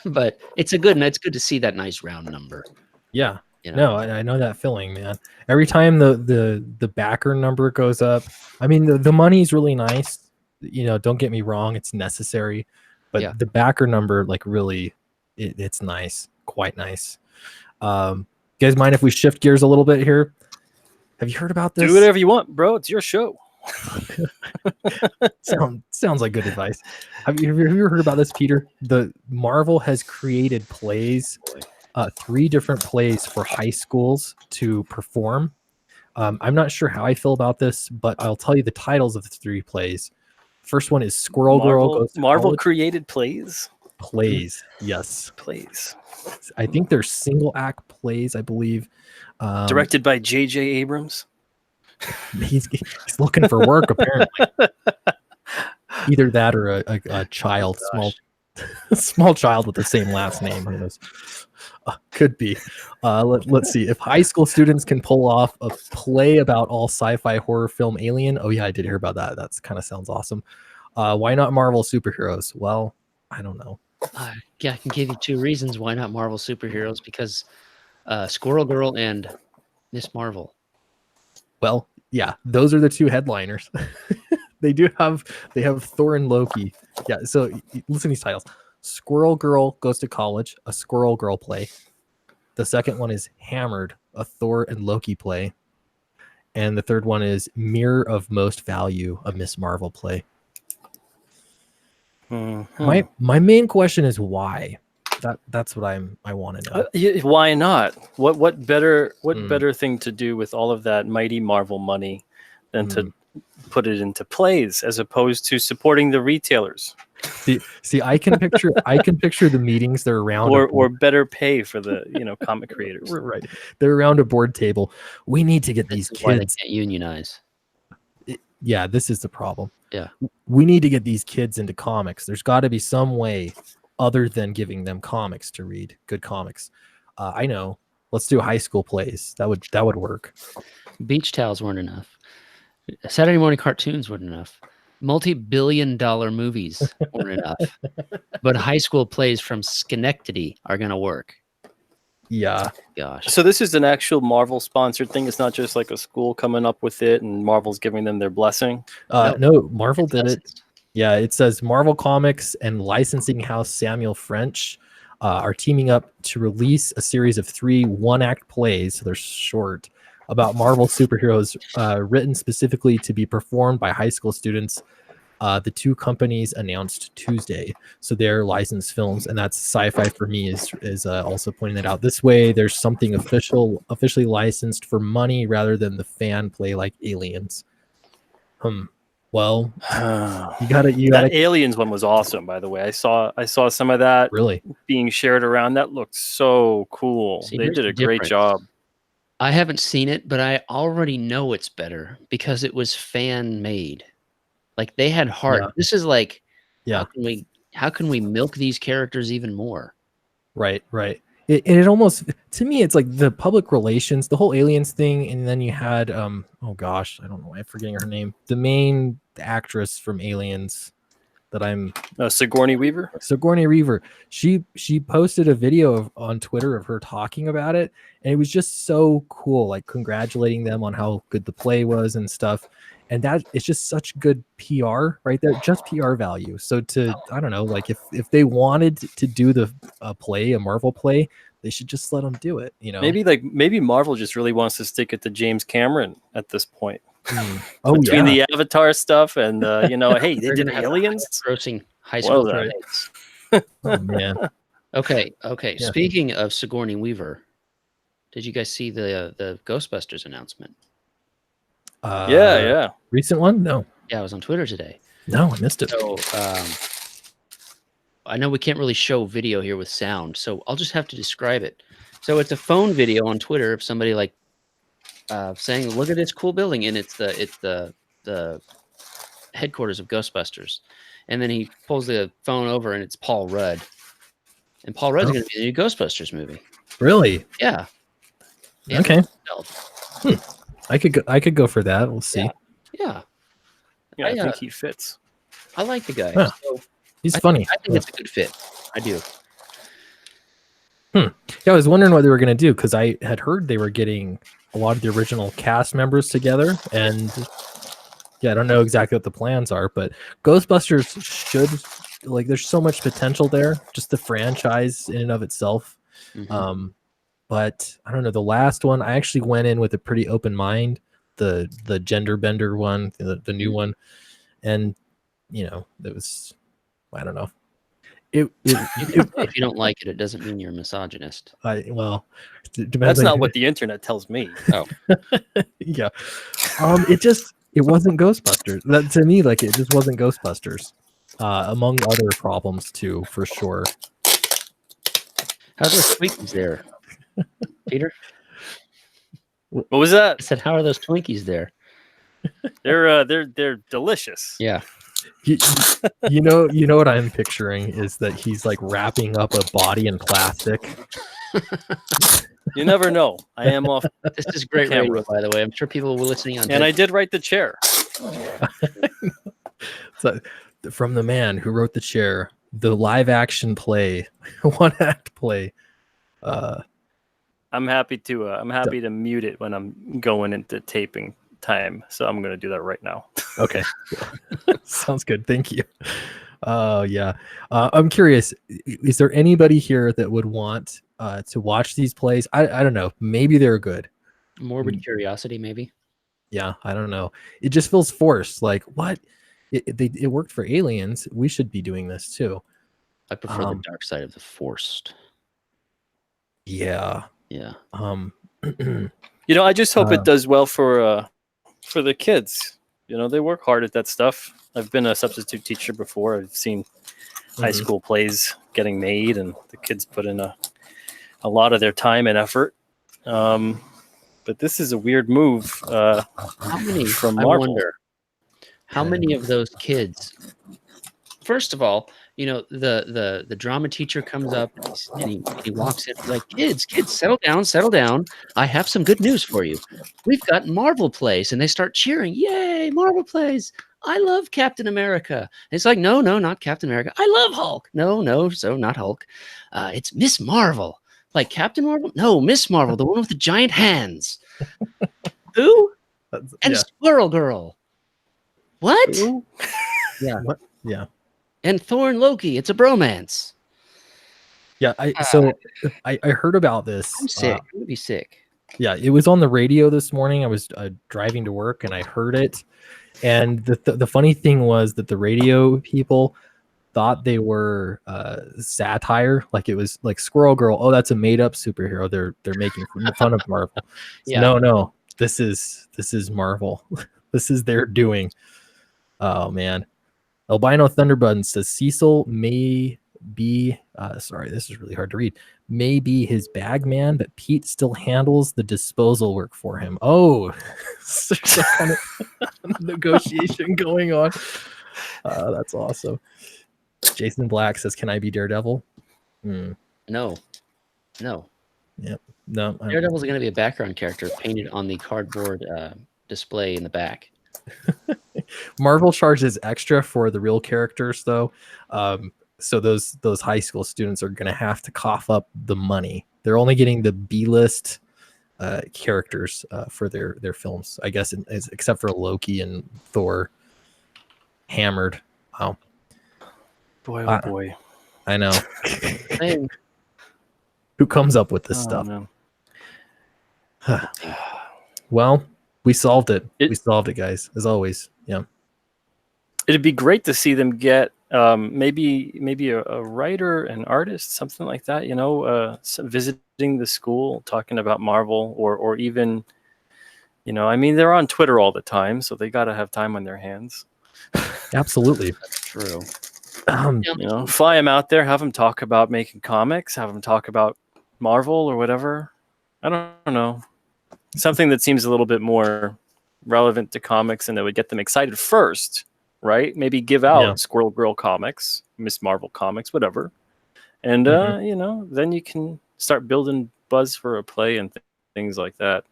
But it's good to see that nice round number. Yeah. No, I know that feeling, man. Every time the backer number goes up, I mean the money's really nice. Don't get me wrong, it's necessary, but the backer number, like, really, it's nice, quite nice. You guys mind if we shift gears a little bit here? Have you heard about this? Do whatever you want, bro. It's your show. Sounds like good advice. Have you ever heard about this, Peter? The Marvel has created plays. 3 different plays for high schools to perform. I'm not sure how I feel about this, but I'll tell you the titles of the 3 plays. First one is Squirrel Girl Goes to Marvel College. Created plays. Plays, yes. Plays. I think they're single act plays, I believe. Directed by J.J. Abrams. He's looking for work, apparently. Either that or a child, small child with the same last name. Who knows? Could be. Let's see. If high school students can pull off a play about all sci-fi horror film Alien. Oh yeah, I did hear about that. That's kind of sounds awesome. Why not Marvel superheroes? Well, I don't know. Yeah, I can give you 2 reasons why not Marvel superheroes, because Squirrel Girl and Miss Marvel. Well, yeah, those are the 2 headliners. They have Thor and Loki. Yeah, so listen to these titles. Squirrel Girl Goes to College, a Squirrel Girl play. The second one is Hammered, a Thor and Loki play. And the third one is Mirror of Most Value, a Miss Marvel play. My main question is why. That's what I want to know. Why not? What better thing to do with all of that mighty Marvel money than to put it into plays as opposed to supporting the retailers? See, I can picture the meetings. They're around or better pay for the comic creators. Right, they're around a board table. We need to get these kids. Why they can't unionize. Yeah, this is the problem. Yeah, we need to get these kids into comics. There's got to be some way other than giving them comics to read, good comics. I know. Let's do high school plays. That would work. Beach towels weren't enough. Saturday morning cartoons weren't enough. Multi-billion-dollar movies weren't enough. But high school plays from Schenectady are going to work. Yeah. Gosh. So this is an actual Marvel sponsored thing. It's not just like a school coming up with it and Marvel's giving them their blessing. No, Marvel did it. Yeah, it says Marvel Comics and licensing house Samuel French are teaming up to release a series of 3 one-act plays. So they're short, about Marvel superheroes, written specifically to be performed by high school students. The 2 companies announced Tuesday, so they're licensed films, and that's Sci-Fi for Me is also pointing that out. This way, there's something officially licensed for money rather than the fan play like Aliens. Well, you gotta. That Aliens one was awesome, by the way. I saw some of that really being shared around. That looked so cool. They did a great job. I haven't seen it, but I already know it's better because it was fan made. Like they had heart. Yeah. This is like, Yeah. how can we milk these characters even more? Right. It almost, to me, it's like the public relations, the whole aliens thing, and then you had oh gosh, I don't know why I'm forgetting her name. The main actress from Aliens that I'm Sigourney Weaver. Sigourney Weaver. She posted a video on Twitter of her talking about it, and it was just so cool, like congratulating them on how good the play was and stuff. And that it's just such good PR right there, just PR value. So I don't know, like if they wanted to do the a Marvel play, they should just let them do it. You know, Maybe Marvel just really wants to stick it to James Cameron at this point. Oh, Between yeah. the Avatar stuff and hey, they They're did gonna have the Aliens. grossing high school Well done. grades. Oh, man. Okay. Yeah. Speaking of Sigourney Weaver, did you guys see the Ghostbusters announcement? Yeah. Recent one? No, Yeah, I was on Twitter today. I missed it. So I know we can't really show video here with sound, so I'll just have to describe it. So it's a phone video on Twitter of somebody like saying, "Look at this cool building," and it's the headquarters of Ghostbusters. And then he pulls the phone over, and it's Paul Rudd. And Paul Rudd's going to be in the new Ghostbusters movie. Really? Yeah. Okay. Well, I could go for that. We'll see. yeah. I think he fits. I like the guy. Huh. So He's funny. I think it's a good fit. I do. Yeah, I was wondering what they were going to do because I had heard they were getting a lot of the original cast members together, and yeah, I don't know exactly what the plans are, but Ghostbusters should, like, there's so much potential there, just the franchise in and of itself. Mhm. But I don't know, the last one, I actually went in with a pretty open mind, the gender bender one, the new one, and it was, I don't know. It If you don't like it, it doesn't mean you're a misogynist. well, it depends That's on not what the internet tells me. yeah. It wasn't Ghostbusters. That, to me, like, it just wasn't Ghostbusters. Among other problems too, for sure. How are those Twinkies there, Peter? What was that? I said, how are those Twinkies there? They're delicious. Yeah. You know what I'm picturing is that he's like wrapping up a body in plastic. You never know. I am off, This is great Camera. radio, by the way. I'm sure people were listening on. and I did write the chair. So, from the man who wrote The Chair, the live action play, one act play. I'm happy to mute it when I'm going into taping time. So I'm going to do that right now. Okay. Sounds good. Thank you. Yeah. I'm curious, is there anybody here that would want to watch these plays? I don't know. Maybe they're good. Morbid curiosity, maybe. Yeah, I don't know. It just feels forced. Like, what? It worked for Aliens. We should be doing this too. I prefer the dark side of the Forced. Yeah. Yeah. I just hope it does well for the kids. They work hard at that stuff. I've been a substitute teacher before. I've seen high school plays getting made, and the kids put in a lot of their time and effort. But this is a weird move. How many? From I Marvel. wonder. How many of those kids? First of all, the drama teacher comes up and he walks in like, kids, settle down. I have some good news for you. We've got Marvel plays, and they start cheering. Yay, Marvel plays. I love Captain America. And it's like, no, not Captain America. I love Hulk. No, so not Hulk. It's Miss Marvel. Like Captain Marvel? No, Miss Marvel, the one with the giant hands. Who? And Squirrel Girl. What? Yeah. What? Yeah. And Thor and Loki. It's a bromance. Yeah. I heard about this. I'm sick. I'm gonna be sick. Yeah, it was on the radio this morning. I was driving to work and I heard it. And the funny thing was that the radio people thought they were satire, like it was like Squirrel Girl. Oh, that's a made up superhero. They're making fun of Marvel. Yeah. No, this is Marvel. This is their doing. Oh man. Albino Thunderbutton says Cecil be sorry, this is really hard to read. May be his bag man, but Pete still handles the disposal work for him. Oh, there's some kind of negotiation going on. That's awesome. Jason Black says, "Can I be Daredevil?" No. No. Daredevil's going to be a background character painted on the cardboard display in the back. Marvel charges extra for the real characters, though. So those high school students are going to have to cough up the money. They're only getting the B-list characters for their films, I guess, except for Loki and Thor. Hammered. Wow. Boy, oh boy. I know. Hey, Who comes up with this stuff? No. Well, we solved it. We solved it, guys, as always. Yeah. It'd be great to see them get maybe a writer, an artist, something like that, visiting the school, talking about Marvel, or even, I mean, they're on Twitter all the time, so they got to have time on their hands. Absolutely. that's true. Fly them out there, have them talk about making comics, have them talk about Marvel or whatever. I don't know. Something that seems a little bit more relevant to comics and that would get them excited first, right? Maybe give out Squirrel Girl comics, Miss Marvel comics, whatever. And, then you can start building buzz for a play and things like that.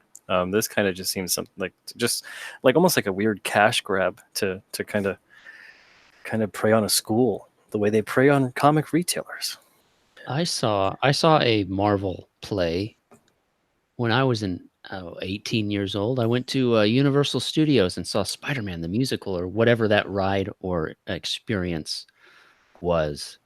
This kind of just seems something like almost like a weird cash grab to kind of prey on a school the way they prey on comic retailers. I saw a Marvel play when I was 18 years old. I went to Universal Studios and saw Spider-Man the musical, or whatever that ride or experience was.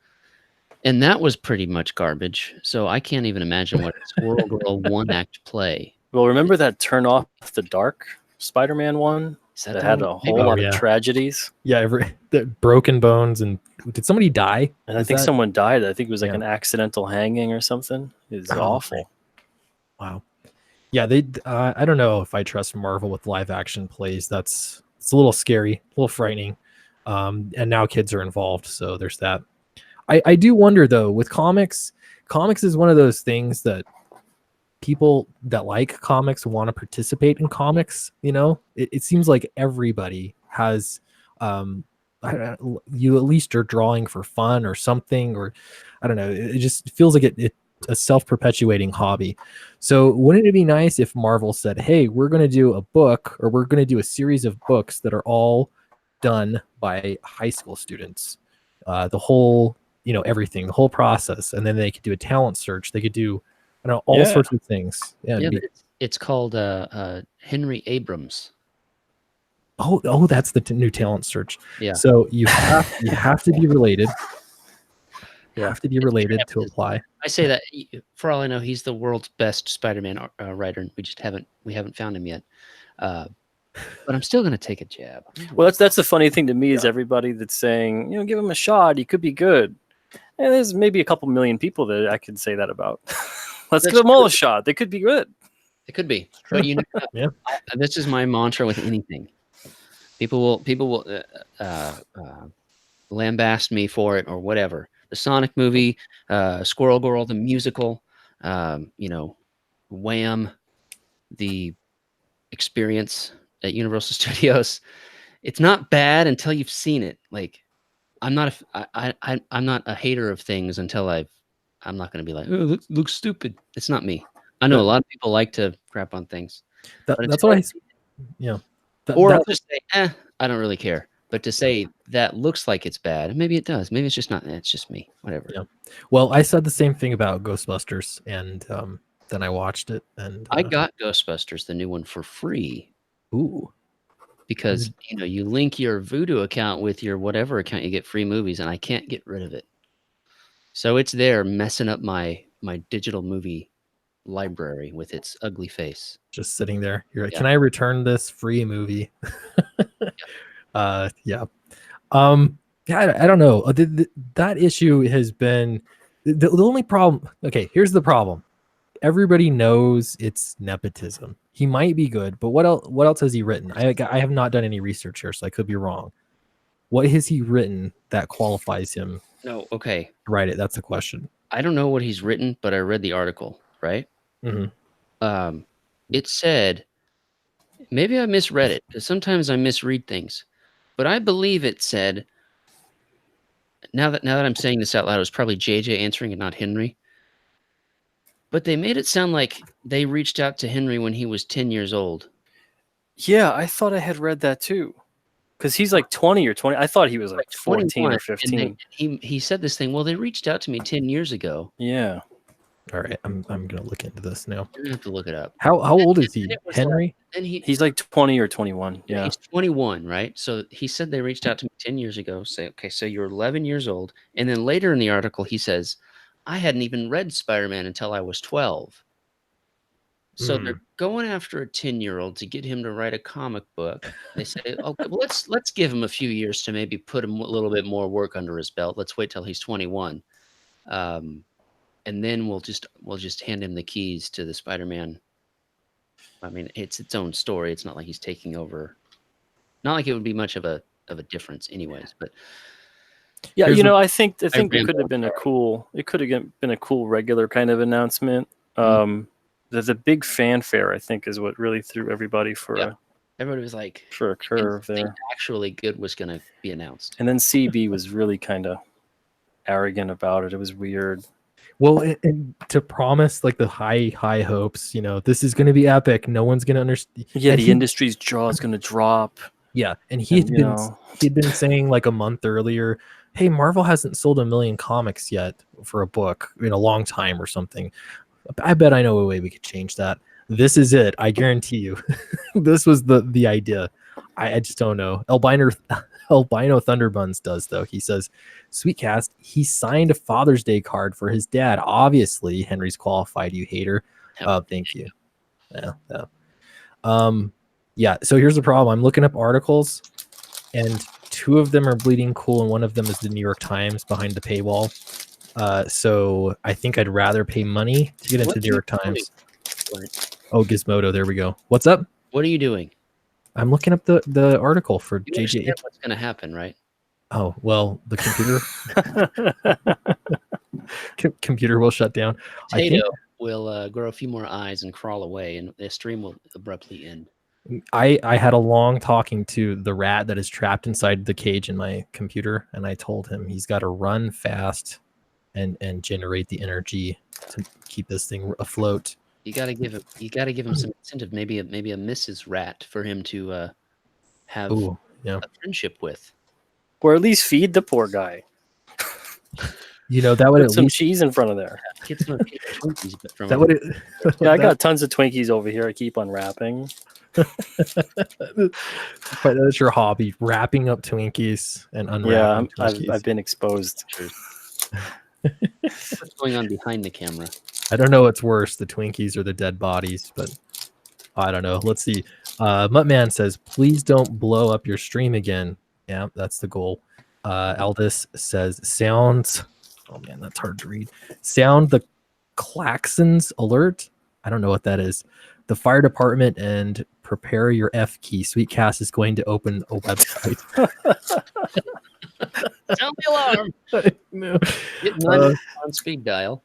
And that was pretty much garbage. So I can't even imagine what a Squirrel Girl one-act play. Well, remember that Turn Off the Dark Spider-Man one that had a whole lot of tragedies? Yeah, the broken bones. And did somebody die? And I think someone died. I think it was like an accidental hanging or something. It was awful. Wow. Yeah, I don't know if I trust Marvel with live action plays. It's a little scary, a little frightening. And now kids are involved, so there's that. I do wonder though, with comics is one of those things that people that like comics want to participate in comics. It seems like everybody has you at least are drawing for fun or something, or I don't know. It just feels like it's a self-perpetuating hobby. So wouldn't it be nice if Marvel said, hey, we're going to do a book, or we're going to do a series of books that are all done by high school students, the whole, everything, the whole process. And then they could do a talent search. They could do, all sorts of things. But it's called Henry Abrams. Oh, that's the new talent search. Yeah. So you have to be related. You have to be related to apply. I say that for all I know, he's the world's best Spider-Man writer, and we haven't found him yet. But I'm still going to take a jab. Well, that's the funny thing to me is everybody that's saying, give him a shot, he could be good. And there's maybe a couple million people that I could say that about. Let's give them all a shot. They could be good. It could be. But this is my mantra with anything. People will lambast me for it or whatever. The Sonic movie, Squirrel Girl, the musical, Wham, the experience at Universal Studios. It's not bad until you've seen it. Like, I'm not a hater of things until I'm not going to be like, oh, looks stupid. It's not me. I know a lot of people like to crap on things. That's what I'll just say, I don't really care. But to say that looks like it's bad, maybe it does. Maybe it's just not. It's just me. Whatever. Yeah. Well, I said the same thing about Ghostbusters, and then I watched it, and I got Ghostbusters, the new one, for free. Ooh. Because you link your Vudu account with your whatever account, you get free movies, and I can't get rid of it. So it's there messing up my digital movie library with its ugly face. Just sitting there. You're like, can I return this free movie? Yeah. I don't know. That issue has been the only problem. Okay, here's the problem. Everybody knows it's nepotism. He might be good, but what else has he written? I have not done any research here, so I could be wrong. What has he written that qualifies him No, okay. Write it. That's the question. I don't know what he's written, but I read the article, right? Hmm. It said, maybe I misread it because sometimes I misread things, but I believe it said, now that I'm saying this out loud, it was probably JJ answering and not Henry. But they made it sound like they reached out to Henry when he was 10 years old. Yeah, I thought I had read that too. Because he's like 20 or 20. I thought he was like 14 21, or and 15. he said this thing, well, they reached out to me 10 years ago. Yeah. All right, I'm gonna look into this now. You're gonna have to look it up. How old is he, And it was Henry? Then He's like 20 or 21. Yeah. he's 21, right? So he said they reached out to me 10 years ago. Say, okay, so you're 11 years old. And then later in the article, he says, I hadn't even read Spider-Man until I was 12. So they're going after a 10-year-old to get him to write a comic book. They say, okay, well, let's give him a few years to maybe put him a little bit more work under his belt. Let's wait till he's 21. And then we'll just hand him the keys to the Spider-Man. I mean, it's its own story. It's not like he's taking over. Not like it would be much of a difference, anyways. But Yeah, Here's you know, what- I think it ran could have been a cool. It could have been a cool regular kind of announcement. The big fanfare, I think, is what really threw everybody for Yeah. everybody was like, a curve something there. actually good was going to be announced. And then CB was really kind of arrogant about it. It was weird. Well, and to promise like the high hopes, you know, this is going to be epic. No one's going to understand. Yeah, And the he- industry's jaw is going to drop. Yeah, and he'd And, you been know, he'd been saying like a month earlier, "Hey, Marvel hasn't sold 1 million comics yet for a book in a long time or something." I bet I know a way we could change that. This is it. I guarantee you. This was the idea. I just don't know. Albino Thunderbuns does though. He says, "Sweetcast, he signed a Father's Day card for his dad. Obviously, Henry's qualified. You hater. Thank you. Yeah. Yeah. So here's the problem. I'm looking up articles, and 2 of them are bleeding cool, and one of them is the New York Times behind the paywall. So I think I'd rather pay money to get into the New York Times. Oh, Gizmodo. There we go. What's up? What are you doing? I'm looking up the article for You JJ. understand what's going to happen, right? Oh, well, the computer will shut down. I think Tato will grow a few more eyes and crawl away, and the stream will abruptly end. I had a long talking to the rat that is trapped inside the cage in my computer, and I told him he's got to run fast and generate the energy to keep this thing afloat. You got to give him some incentive, maybe a Mrs. Rat for him to have Ooh, yeah. a friendship with. or at least feed the poor guy. You know, that would Put at some least cheese in front of there. Get some Twinkies from that him. would Yeah, I got tons of Twinkies over here. I keep unwrapping. but that's your hobby, wrapping up Twinkies and Yeah, unwrapping Twinkies. I've been exposed. What's going on behind the camera? I don't know what's worse, the Twinkies or the dead bodies, but I don't know. Let's see. Muttman says, please don't blow up your stream again. Yeah, that's the goal. Aldous says, sounds. Oh man, that's hard to read. Sound the klaxons alert. I don't know what that is. The fire department and prepare your F key. Sweetcast is going to open a website. Sound the alarm. No. Get on speed dial.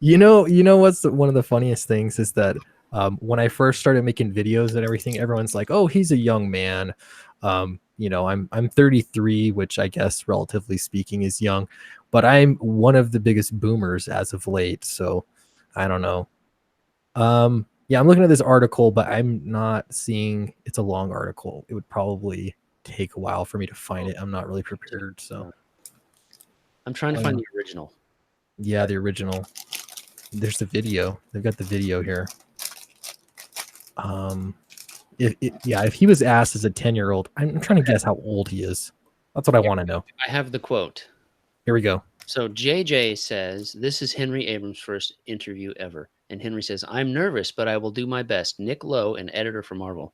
You know what's one of the funniest things is that when I first started making videos and everything, everyone's like, "Oh, he's a young man." You know, I'm 33, which I guess relatively speaking is young, but I'm one of the biggest boomers as of late. So I don't know. Yeah, I'm looking at this article, but I'm not seeing. It's a long article. It would probably take a while for me to find it. I'm not really prepared. So I'm trying to find the original. yeah, the original. There's the video. They've got the video here. If he was asked as a 10-year-old, I'm trying to guess how old he is. That's what I want to know. I have the quote. Here we go. So JJ says, this is Henry Abrams' first interview ever. And Henry says, I'm nervous, but I will do my best. Nick Lowe, an editor for Marvel,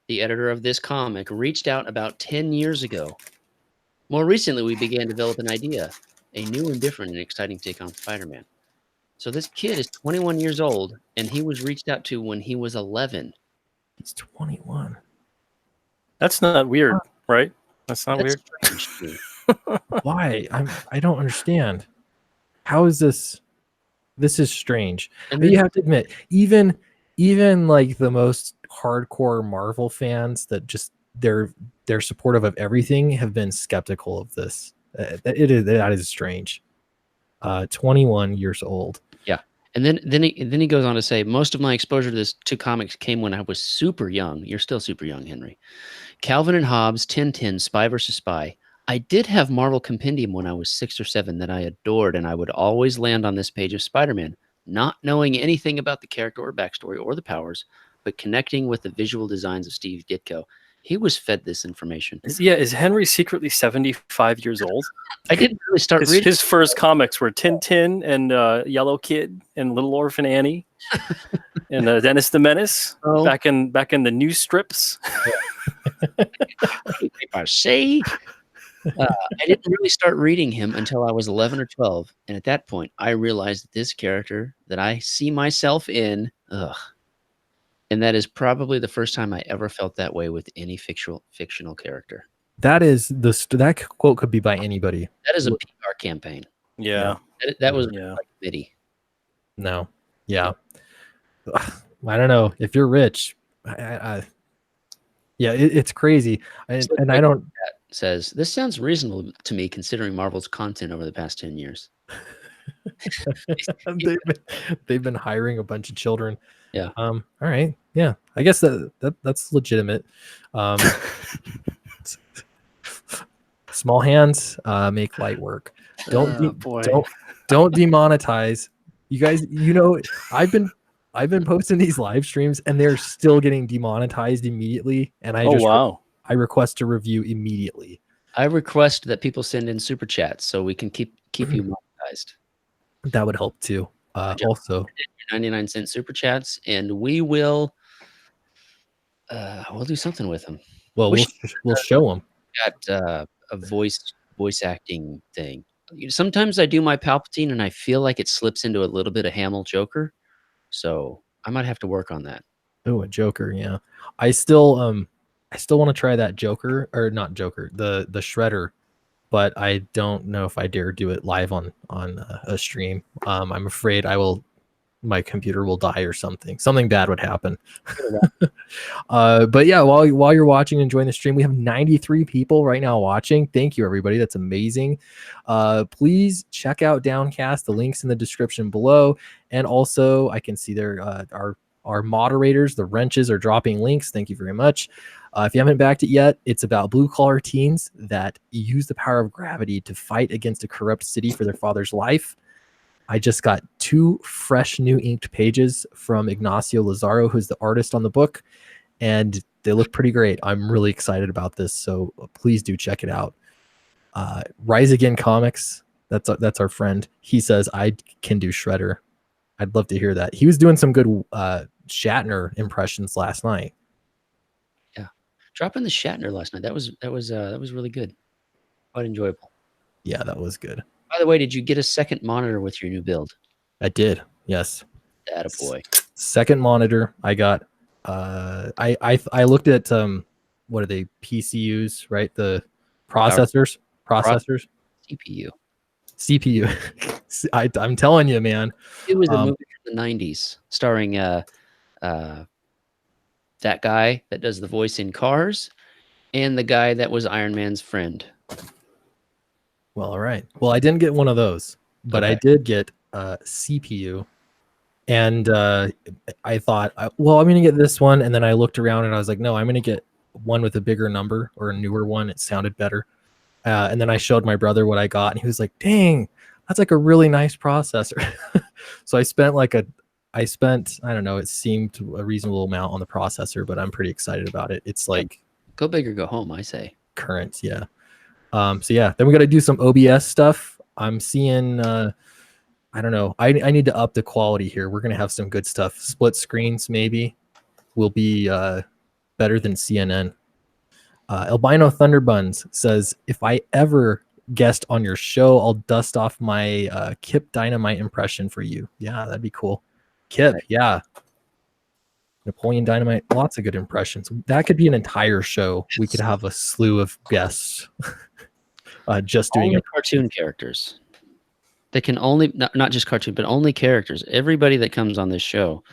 the editor of this comic, reached out about 10 years ago. More recently, we began to develop an idea, a new and different and exciting take on Spider-Man. So this kid is 21 years old, and he was reached out to when he was 11. He's 21. That's not weird, right? That's not That's weird. strange to me. Why? I don't understand. How is this? This is strange. And But you then, have to admit, even like the most hardcore Marvel fans that just they're supportive of everything have been skeptical of this. That is strange. 21 years old. yeah. And then he goes on to say, most of my exposure to comics came when I was super young. You're still super young, Henry. Calvin and Hobbes, Tintin, Spy versus Spy. I did have Marvel Compendium when I was 6 or 7 that I adored, and I would always land on this page of Spider-Man, not knowing anything about the character or backstory or the powers, but connecting with the visual designs of Steve Ditko. He was fed this information. Is Henry secretly 75 years old? I didn't really start reading. His first comics were Tintin and Yellow Kid and Little Orphan Annie and Dennis the Menace back in the new strips. I didn't really start reading him until I was 11 or 12, and at that point, I realized that this character that I see myself in, and that is probably the first time I ever felt that way with any fictional character. That is that quote could be by anybody. That is a PR campaign. Yeah, that was like committee. No, yeah, I don't know if you're rich. It's crazy, and I don't. Says this sounds reasonable to me considering Marvel's content over the past 10 years. they've been hiring a bunch of children. Yeah. All right. Yeah. I guess that's legitimate. Small hands make light work. Don't demonetize. You guys, I've been posting these live streams and they're still getting demonetized immediately. And I request a review immediately. I request that people send in super chats so we can keep you monetized. That would help too. Also, 99-cent super chats, and we will we'll do something with them. Well, we'll show them. Got a voice acting thing. Sometimes I do my Palpatine, and I feel like it slips into a little bit of Hamill Joker, so I might have to work on that. Oh, a Joker, yeah. I still want to try that Joker, or not Joker, the Shredder, but I don't know if I dare do it live on a stream. I'm afraid my computer will die or something. Something bad would happen. But yeah, while you're watching and enjoying the stream, we have 93 people right now watching. Thank you, everybody. That's amazing. Please check out Downcast. The link's in the description below. And also, I can see there our moderators, the wrenches, are dropping links. Thank you very much. If you haven't backed it yet, it's about blue-collar teens that use the power of gravity to fight against a corrupt city for their father's life. I just got 2 fresh new inked pages from Ignacio Lazaro, who's the artist on the book, and they look pretty great. I'm really excited about this, so please do check it out. Rise Again Comics, that's our friend. He says, I can do Shredder. I'd love to hear that. He was doing some good Shatner impressions last night. Yeah, dropping the Shatner last night. That was really good. Quite enjoyable. Yeah, that was good. By the way, did you get a second monitor with your new build? I did. Yes. Attaboy. Second monitor. I got. I looked at what are they, PCUs, right? The processors. CPU. I'm telling you, man. It was a movie from the 90s starring that guy that does the voice in Cars and the guy that was Iron Man's friend. Well, all right. Well, I didn't get one of those, but okay. I did get a CPU. And I thought, well, I'm going to get this one. And then I looked around and I was like, no, I'm going to get one with a bigger number or a newer one. It sounded better. And then I showed my brother what I got. And he was like, dang, that's like a really nice processor. So I spent I don't know, it seemed a reasonable amount on the processor, but I'm pretty excited about it. It's like. Go big or go home, I say. Current, yeah. So yeah, then we got to do some OBS stuff. I'm seeing, I don't know. I need to up the quality here. We're going to have some good stuff. Split screens maybe will be better than CNN. Albino Thunderbuns says, if I ever guest on your show, I'll dust off my Kip Dynamite impression for you. Yeah, that'd be cool. Kip, yeah. Napoleon Dynamite, lots of good impressions. That could be an entire show. We could have a slew of guests. just doing Only it. cartoon characters. They can only not just cartoon, but only characters. Everybody that comes on this show.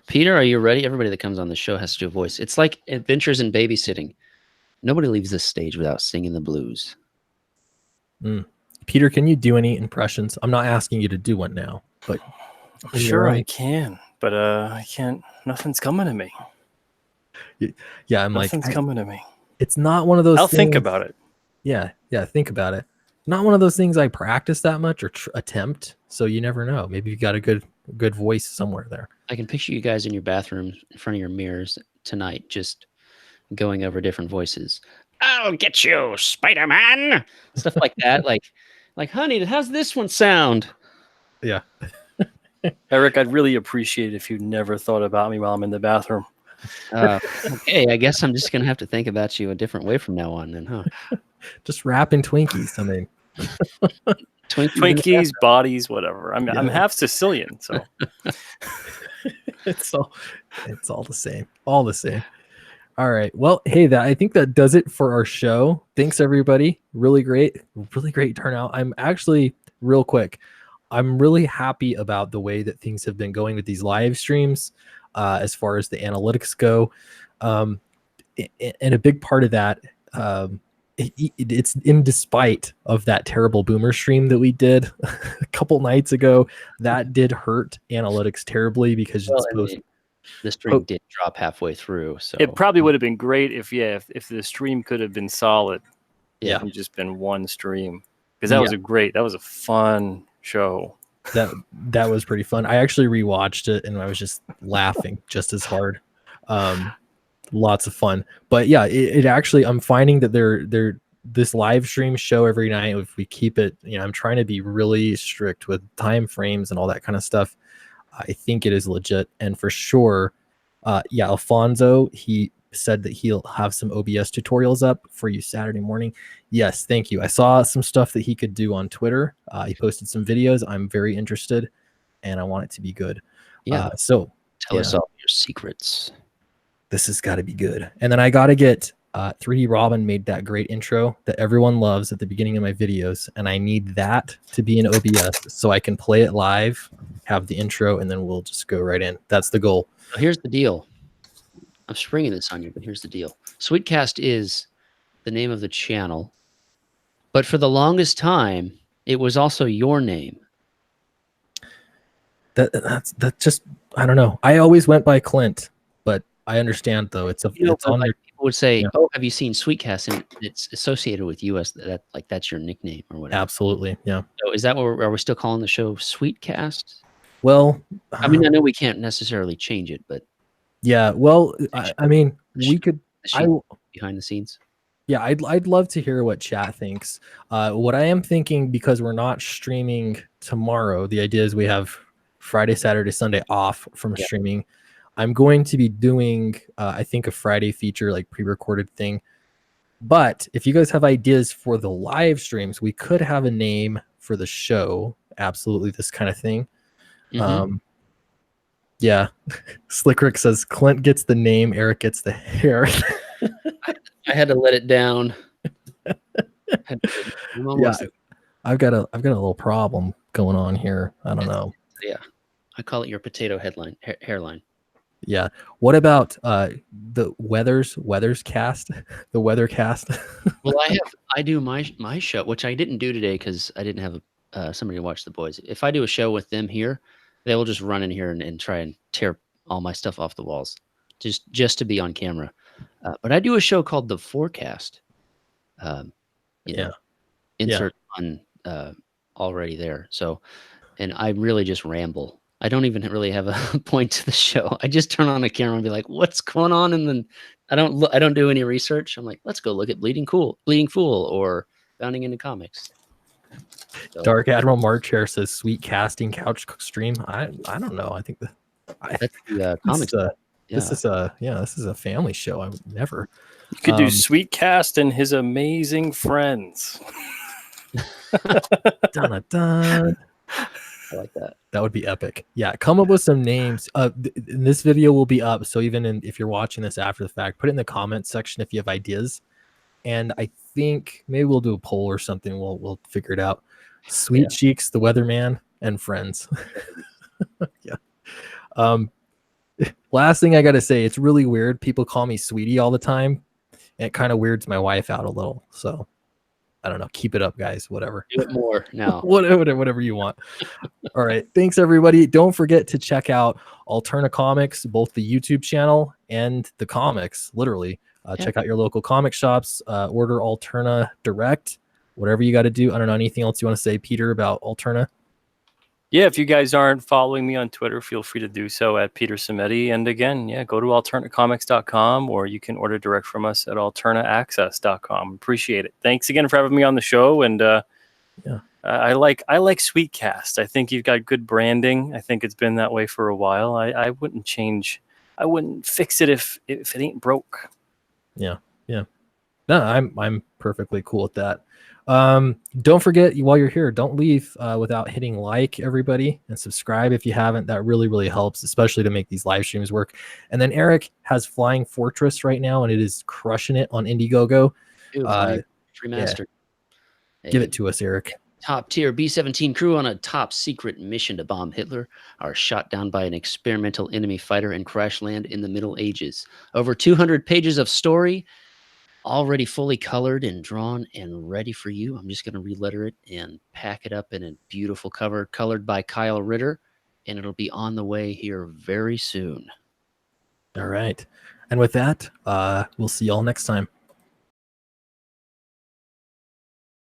Peter, are you ready? Everybody that comes on this show has to do a voice. It's like Adventures in Babysitting. Nobody leaves this stage without singing the blues. Peter, can you do any impressions? I'm not asking you to do one now, but I'm sure I can, but I can't. Nothing's coming to me. Yeah, I'm Nothing's like, coming to me. it's not one of those. I'll think things- about it. Yeah, think about it. Not one of those things I practice that much or attempt. So you never know. Maybe you got a good voice somewhere there. I can picture you guys in your bathroom in front of your mirrors tonight, just going over different voices. I'll get you, Spider-Man. Stuff like that. like, honey, how's this one sound? Yeah. Eric, I'd really appreciate it if you never thought about me while I'm in the bathroom. Okay, I guess I'm just gonna have to think about you a different way from now on, then, huh? Just wrapping Twinkies. I mean, Twinkies, bodies, whatever. I'm Yeah. half Sicilian, so it's all the same. All the same. All right. Well, hey, I think that does it for our show. Thanks everybody. Really great turnout. I'm actually real quick. I'm really happy about the way that things have been going with these live streams, as far as the analytics go. And a big part of that, it's in despite of that terrible boomer stream that we did a couple nights ago. That did hurt analytics terribly because Well, it's I supposed mean, the stream did drop halfway through, so it probably would have been great if the stream could have been solid. Yeah. And just been one stream, because that was a fun show. that was pretty fun. I actually rewatched it and I was just laughing just as hard. Lots of fun. But yeah, it actually, I'm finding that they're this live stream show every night, if we keep it, I'm trying to be really strict with time frames and all that kind of stuff. I think it is legit. And for sure, Alfonso, he said that he'll have some OBS tutorials up for you Saturday morning. Yes, thank you. I saw some stuff that he could do on Twitter. He posted some videos. I'm very interested and I want it to be good. yeah. So Tell us all your secrets. this has got to be good. And then I got to get 3D Robin made that great intro that everyone loves at the beginning of my videos. And I need that to be in OBS so I can play it live, have the intro, and then we'll just go right in. That's the goal. So here's the deal. I'm springing this on you, but here's the deal. Sweetcast is the name of the channel, but for the longest time, it was also your name. That's just, I don't know. I always went by Clint, but I understand though. It's on Like there. people would say, Yeah. "Oh, have you seen Sweetcast?" And it's associated with you as that's your nickname or whatever. Absolutely. Yeah. So is that what are we still calling the show Sweetcast? Well, I mean, I know we can't necessarily change it, but yeah. Well, I mean, we could, the sheet behind the scenes. yeah, I'd love to hear what chat thinks. What I am thinking, because we're not streaming tomorrow, the idea is we have Friday, Saturday, Sunday off from streaming. I'm going to be doing, I think, a Friday feature, like pre-recorded thing. But if you guys have ideas for the live streams, we could have a name for the show. Absolutely, this kind of thing. Mhm. Yeah. Slick Rick says Clint gets the name, Eric gets the hair. I had to let it down. I'm Yeah, almost- I've got a little problem going on here. I don't know. yeah. I call it your potato hairline. Yeah. What about the weathers cast? The weather cast? Well, I do my show, which I didn't do today because I didn't have somebody to watch the boys. If I do a show with them here, they will just run in here and try and tear all my stuff off the walls, just to be on camera. But I do a show called The Forecast. Insert on already there. So, and I really just ramble. I don't even really have a point to the show. I just turn on a camera and be like, "What's going on?" And then I don't do any research. I'm like, "Let's go look at Bleeding Fool, or Bounding into Comics." So, Dark Admiral March here says sweet casting couch stream. I don't know. I think that's the comics. this is a family show. I would never. You could do Sweetcast and his amazing friends. Dun, dun. I like that. That would be epic. Yeah, come up with some names. This video will be up, so even if you're watching this after the fact, put it in the comments section if you have ideas. And I think maybe we'll do a poll or something. We'll figure it out. Sweet Yeah. Cheeks, the Weatherman, and Friends. Yeah. Last thing I gotta say, it's really weird. People call me Sweetie all the time. And it kind of weirds my wife out a little. So I don't know. Keep it up, guys. Whatever. Do it more now. Whatever you want. All right. Thanks, everybody. Don't forget to check out Alterna Comics, both the YouTube channel and the comics, literally. Check out your local comic shops. Order Alterna direct. Whatever you got to do. I don't know. Anything else you want to say, Peter, about Alterna? Yeah, if you guys aren't following me on Twitter, feel free to do so at Peter Samedi. And again, yeah, go to alternacomics.com, or you can order direct from us at alternaaccess.com. Appreciate it. Thanks again for having me on the show. And Yeah. I like Sweetcast. I think you've got good branding. I think it's been that way for a while. I wouldn't change. I wouldn't fix it if it ain't broke. Yeah. No, I'm perfectly cool with that. Don't forget, while you're here, don't leave without hitting like, everybody, and subscribe if you haven't. That really helps, especially to make these live streams work. And then Eric has Flying Fortress right now, and it is crushing it on Indiegogo. Dude, remastered. Give it to us, Eric. Top tier B-17 crew on a top secret mission to bomb Hitler are shot down by an experimental enemy fighter and crash land in the Middle Ages. Over 200 pages of story, already fully colored and drawn and ready for you. I'm just going to re-letter it and pack it up in a beautiful cover colored by Kyle Ritter, and it'll be on the way here very soon. All right. And with that, we'll see y'all next time.